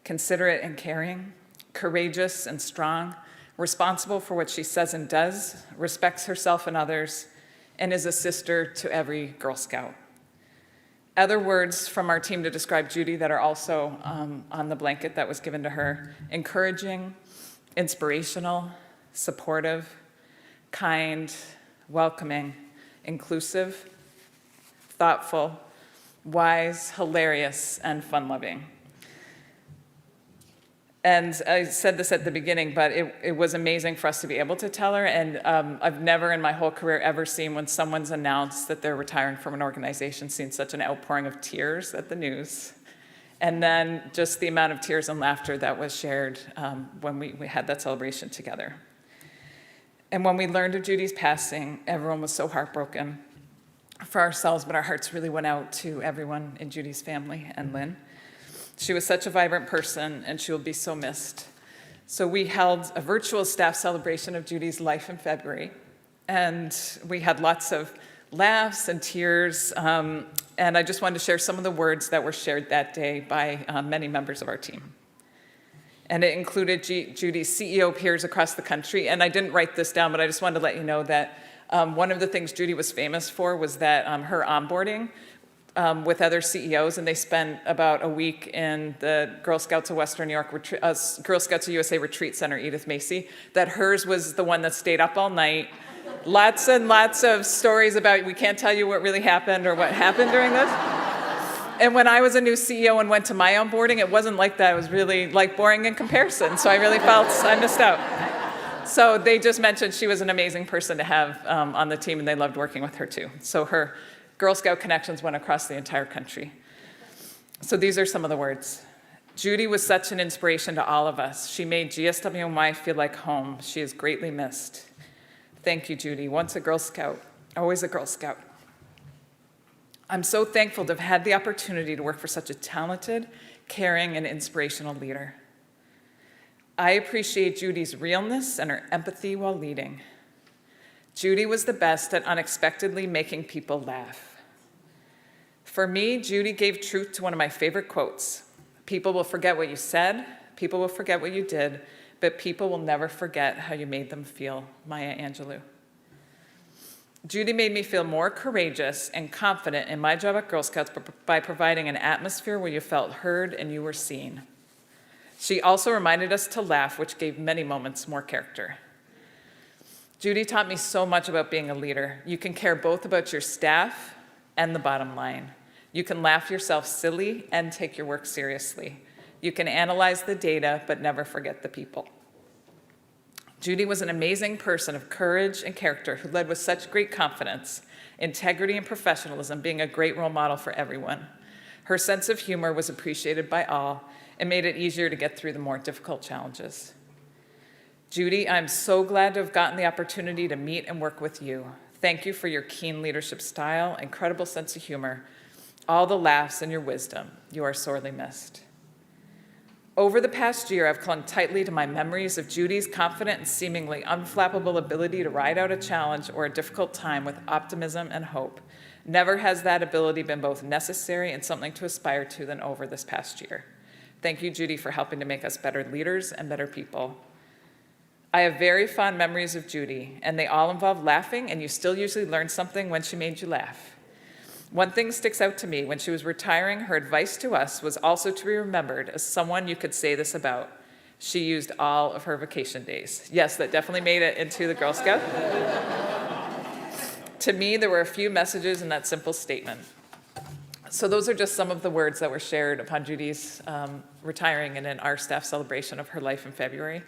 considerate and caring, courageous and strong, responsible for what she says and does, respects herself and others, and is a sister to every Girl Scout. Other words from our team to describe Judy that are also on the blanket that was given to her: encouraging, inspirational, supportive, kind, welcoming, inclusive, thoughtful, wise, hilarious, and fun-loving. And I said this at the beginning, but it was amazing for us to be able to tell her, and I've never in my whole career ever seen when someone's announced that they're retiring from an organization, seen such an outpouring of tears at the news, and then just the amount of tears and laughter that was shared when we had that celebration together. And when we learned of Judy's passing, everyone was so heartbroken for ourselves, but our hearts really went out to everyone in Judy's family and Lynn. She was such a vibrant person, and she will be so missed. So we held a virtual staff celebration of Judy's life in February, and we had lots of laughs and tears, and I just wanted to share some of the words that were shared that day by many members of our team. And it included Judy's CEO peers across the country, and I didn't write this down, but I just wanted to let you know that one of the things Judy was famous for was that her onboarding with other CEOs, and they spent about a week in the Girl Scouts of Western New York, Girl Scouts of USA Retreat Center, Edith Macy, that hers was the one that stayed up all night. Lots and lots of stories about, we can't tell you what really happened or what happened during this. And when I was a new CEO and went to my onboarding, it wasn't like that. It was really like boring in comparison. So I really felt I missed out. So they just mentioned she was an amazing person to have on the team, and they loved working with her too. So her Girl Scout connections went across the entire country. So these are some of the words. Judy was such an inspiration to all of us. She made GSWMY feel like home. She is greatly missed. Thank you, Judy. Once a Girl Scout, always a Girl Scout. I'm so thankful to have had the opportunity to work for such a talented, caring, and inspirational leader. I appreciate Judy's realness and her empathy while leading. Judy was the best at unexpectedly making people laugh. For me, Judy gave truth to one of my favorite quotes. People will forget what you said, people will forget what you did, but people will never forget how you made them feel. Maya Angelou. Judy made me feel more courageous and confident in my job at Girl Scouts by providing an atmosphere where you felt heard and you were seen. She also reminded us to laugh, which gave many moments more character. Judy taught me so much about being a leader. You can care both about your staff and the bottom line. You can laugh yourself silly and take your work seriously. You can analyze the data, but never forget the people. Judy was an amazing person of courage and character who led with such great confidence, integrity, and professionalism, being a great role model for everyone. Her sense of humor was appreciated by all and made it easier to get through the more difficult challenges. Judy, I'm so glad to have gotten the opportunity to meet and work with you. Thank you for your keen leadership style, incredible sense of humor, all the laughs, and your wisdom. You are sorely missed. Over the past year, I've clung tightly to my memories of Judy's confident and seemingly unflappable ability to ride out a challenge or a difficult time with optimism and hope. Never has that ability been both necessary and something to aspire to than over this past year. Thank you, Judy, for helping to make us better leaders and better people. I have very fond memories of Judy, and they all involve laughing, and you still usually learn something when she made you laugh. One thing sticks out to me. When she was retiring, her advice to us was also to be remembered as someone you could say this about. She used all of her vacation days. Yes, that definitely made it into the Girl Scout. To me, there were a few messages in that simple statement. So those are just some of the words that were shared upon Judy's retiring and in our staff celebration of her life in February.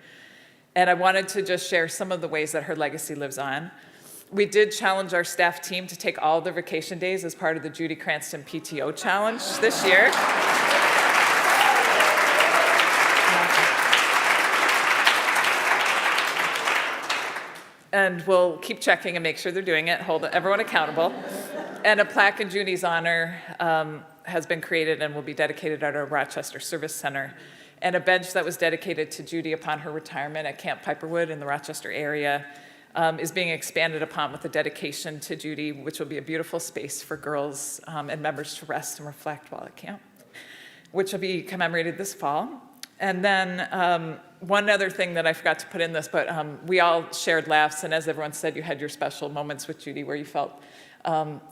And I wanted to just share some of the ways that her legacy lives on. We did challenge our staff team to take all their vacation days as part of the Judy Cranston PTO Challenge this year. And we'll keep checking and make sure they're doing it, hold everyone accountable. And a plaque in Judy's honor has been created and will be dedicated at our Rochester Service Center. And a bench that was dedicated to Judy upon her retirement at Camp Piperwood in the Rochester area is being expanded upon with a dedication to Judy, which will be a beautiful space for girls and members to rest and reflect while at camp, which will be commemorated this fall. And then one other thing that I forgot to put in this, but we all shared laughs, and as everyone said, you had your special moments with Judy where you felt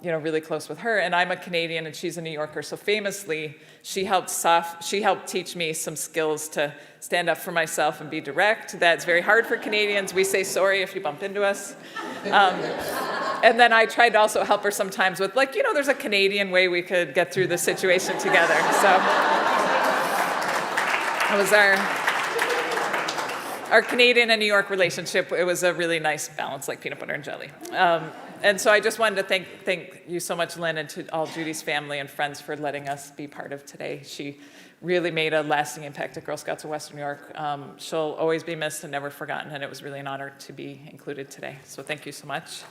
really close with her. And I'm a Canadian and she's a New Yorker, so famously, she helped teach me some skills to stand up for myself and be direct. That's very hard for Canadians. We say sorry if you bump into us. And then I tried to also help her sometimes with, there's a Canadian way we could get through this situation together. So it was our Canadian and New York relationship. It was a really nice balance, like peanut butter and jelly. And so I just wanted to thank you so much, Lynn, and to all Judy's family and friends for letting us be part of today. She really made a lasting impact at Girl Scouts of Western New York. She'll always be missed and never forgotten, and it was really an honor to be included today. So thank you so much.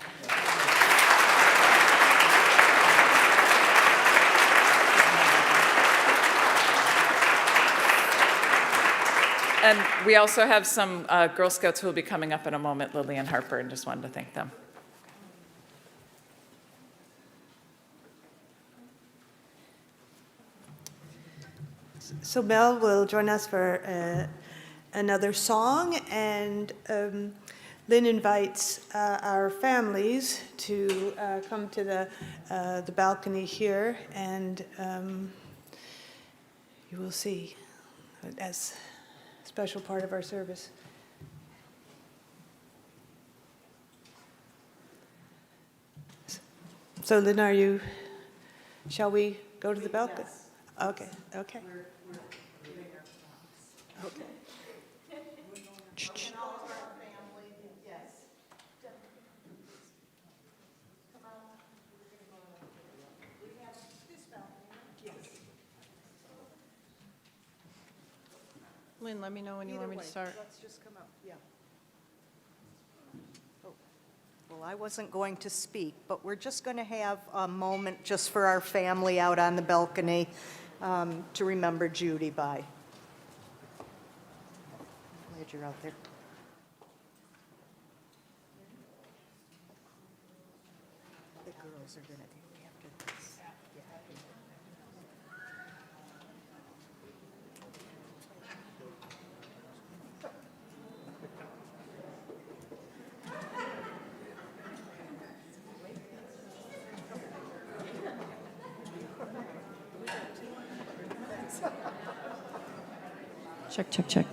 And we also have some Girl Scouts who will be coming up in a moment, Lily and Harper, and just wanted to thank them. So Mel will join us for another song, and Lynn invites our families to come to the balcony here, and you will see as a special part of our service. So Lynn, shall we go to the balcony? Yes. Okay, okay. Okay. Lynn, let me know when you want me to start. Let's just come up, yeah. Oh, well, I wasn't going to speak, but we're just going to have a moment just for our family out on the balcony to remember Judy by. Glad you're out there. The girls are going to do after this. Yeah. Check, check, check.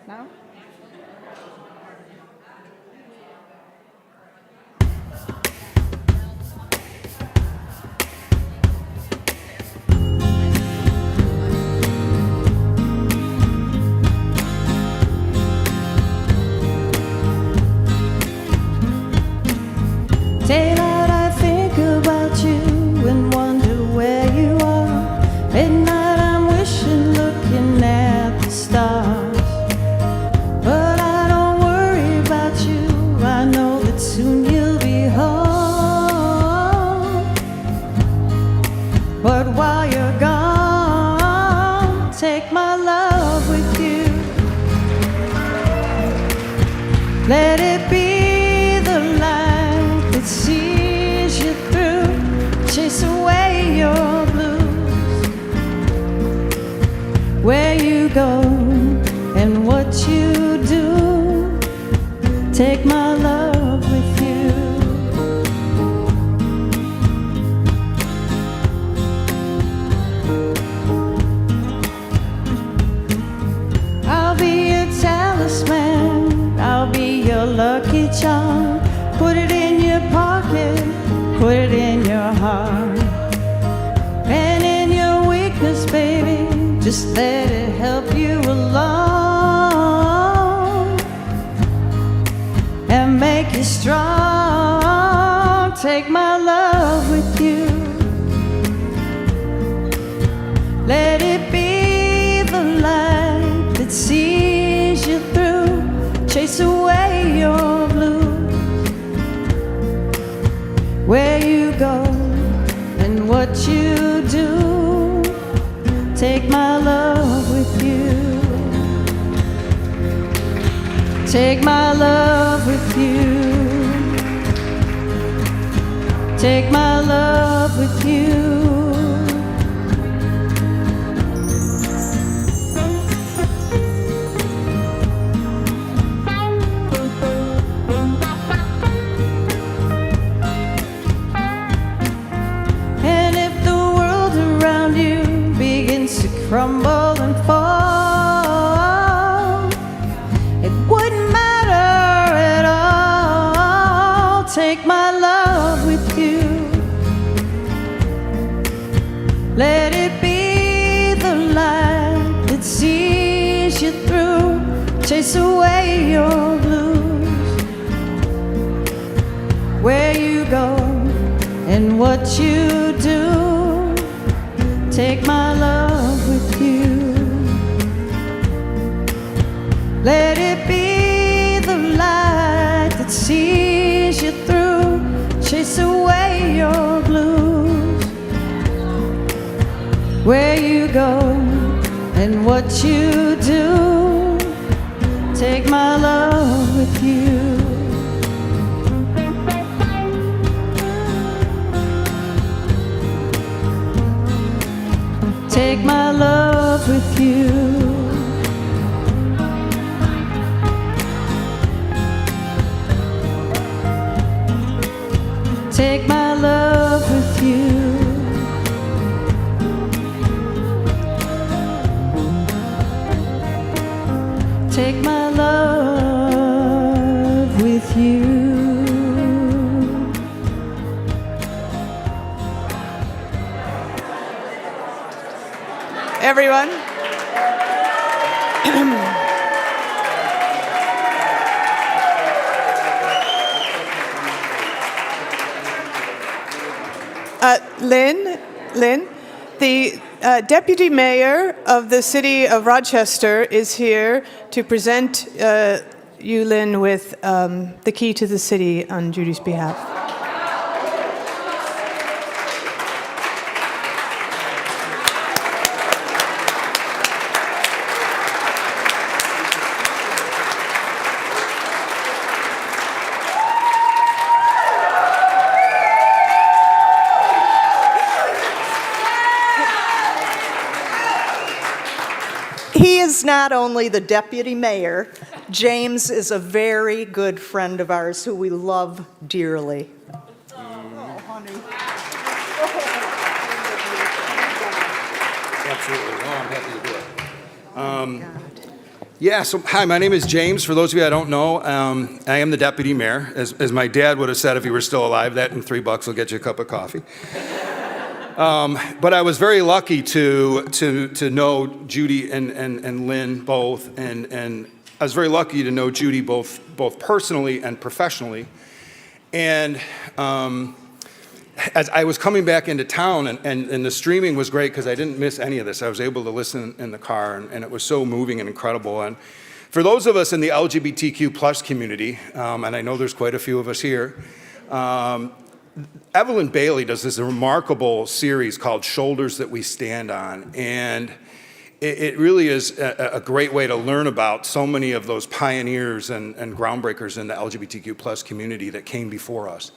Now? Daylight, I think about you and wonder where you are. Midnight, I'm wishing, looking at the stars. But I don't worry about you, I know that soon you'll be home. But while you're gone, take my love with you. Let it be the light that sees you through, chase away your blues. Where you go and what you do, take my love with you. I'll be your talisman, I'll be your lucky charm. Put it in your pocket, put it in your heart. And in your weakness, baby, just let it help you along and make you strong. Take my love with you. Let it be the light that sees you through, chase away your blues. Where you go and what you do, take my love with you. Take my love with you. Take my love with you. And if the world around you begins to crumble and fall, it wouldn't matter at all. you through, chase away your blues. Where you go and what you do, take my love with you. Let it be the light that sees you through, chase away your blues. Where you go and what you do, take my love with you. Take my love with you. Take my love with you. Take my love with you. Everyone. Lynn, the Deputy Mayor of the City of Rochester is here to present you, Lynn, with the key to the city on Judy's behalf. He is not only the deputy mayor, James is a very good friend of ours who we love dearly. Absolutely. Oh, I'm happy to do it. Yeah, so hi, my name is James. For those of you I don't know, I am the deputy mayor. As my dad would have said if he were still alive, that and $3 will get you a cup of coffee. But I was very lucky to know Judy and Lynn both, and I was very lucky to know Judy both personally and professionally. And as I was coming back into town, and the streaming was great because I didn't miss any of this. I was able to listen in the car, and it was so moving and incredible. And for those of us in the LGBTQ plus community, and I know there's quite a few of us here, Evelyn Bailey does this remarkable series called Shoulders That We Stand On, and it really is a great way to learn about so many of those pioneers and groundbreakers in the LGBTQ plus community that came before us.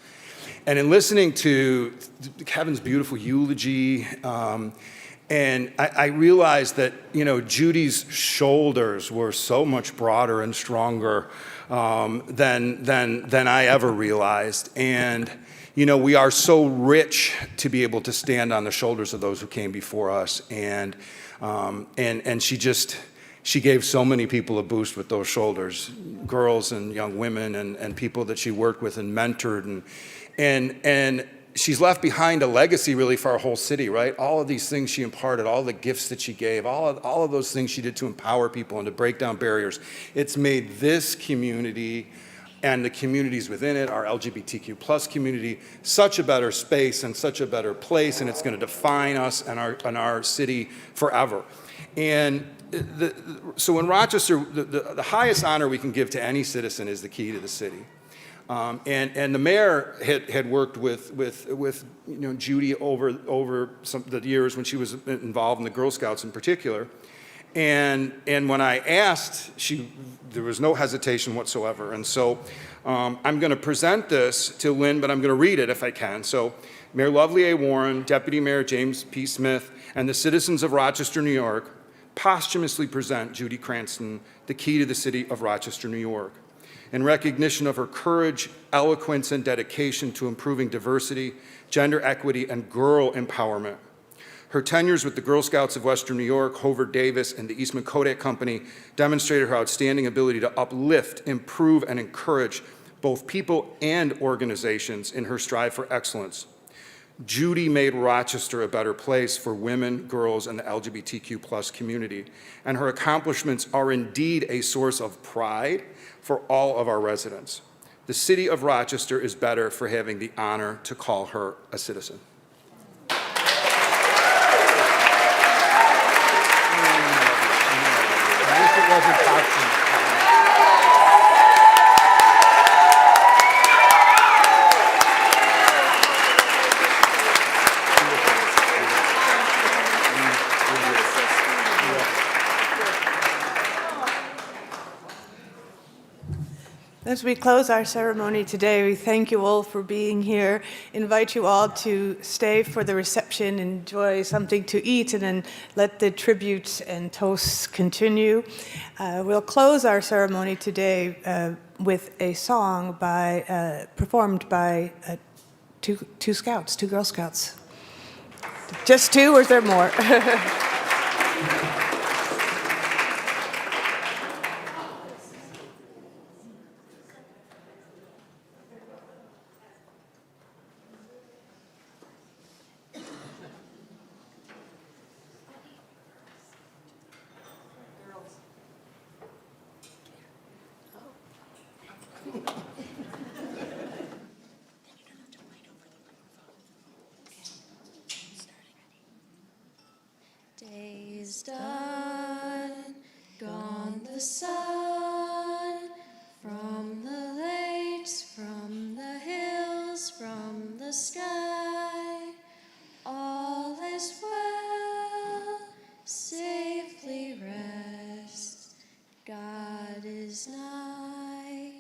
And in listening to Kevin's beautiful eulogy, and I realized that, Judy's shoulders were so much broader and stronger than I ever realized. And we are so rich to be able to stand on the shoulders of those who came before us, and she gave so many people a boost with those shoulders, girls and young women and people that she worked with and mentored, and she's left behind a legacy really for our whole city, right? All of these things she imparted, all the gifts that she gave, all of those things she did to empower people and to break down barriers. It's made this community and the communities within it, our LGBTQ plus community, such a better space and such a better place, and it's going to define us and our city forever. And so in Rochester, the highest honor we can give to any citizen is the key to the city. And the mayor had worked with Judy over the years when she was involved in the Girl Scouts in particular. And when I asked, there was no hesitation whatsoever. And so I'm going to present this to Lynn, but I'm going to read it if I can. So Mayor Lovely A. Warren, Deputy Mayor James P. Smith, and the citizens of Rochester, New York, posthumously present Judy Cranston the key to the city of Rochester, New York, in recognition of her courage, eloquence, and dedication to improving diversity, gender equity, and girl empowerment. Her tenures with the Girl Scouts of Western New York, Hoover Davis, and the Eastman Kodak Company demonstrated her outstanding ability to uplift, improve, and encourage both people and organizations in her strive for excellence. Judy made Rochester a better place for women, girls, and the LGBTQ+ community, and her accomplishments are indeed a source of pride for all of our residents. The city of Rochester is better for having the honor to call her a citizen. As we close our ceremony today, we thank you all for being here. Invite you all to stay for the reception, enjoy something to eat, and then let the tributes and toasts continue. We'll close our ceremony today with a song performed by two Girl Scouts. Just two, or is there more? Day's done, gone the sun, from the lakes, from the hills, from the sky. All is well, safely rest, God is nigh.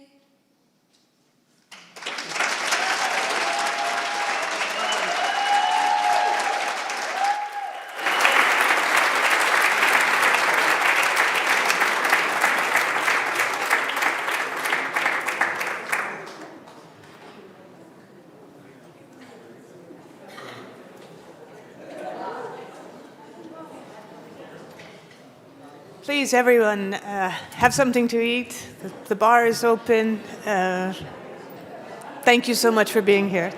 Please, everyone, have something to eat. The bar is open. Thank you so much for being here.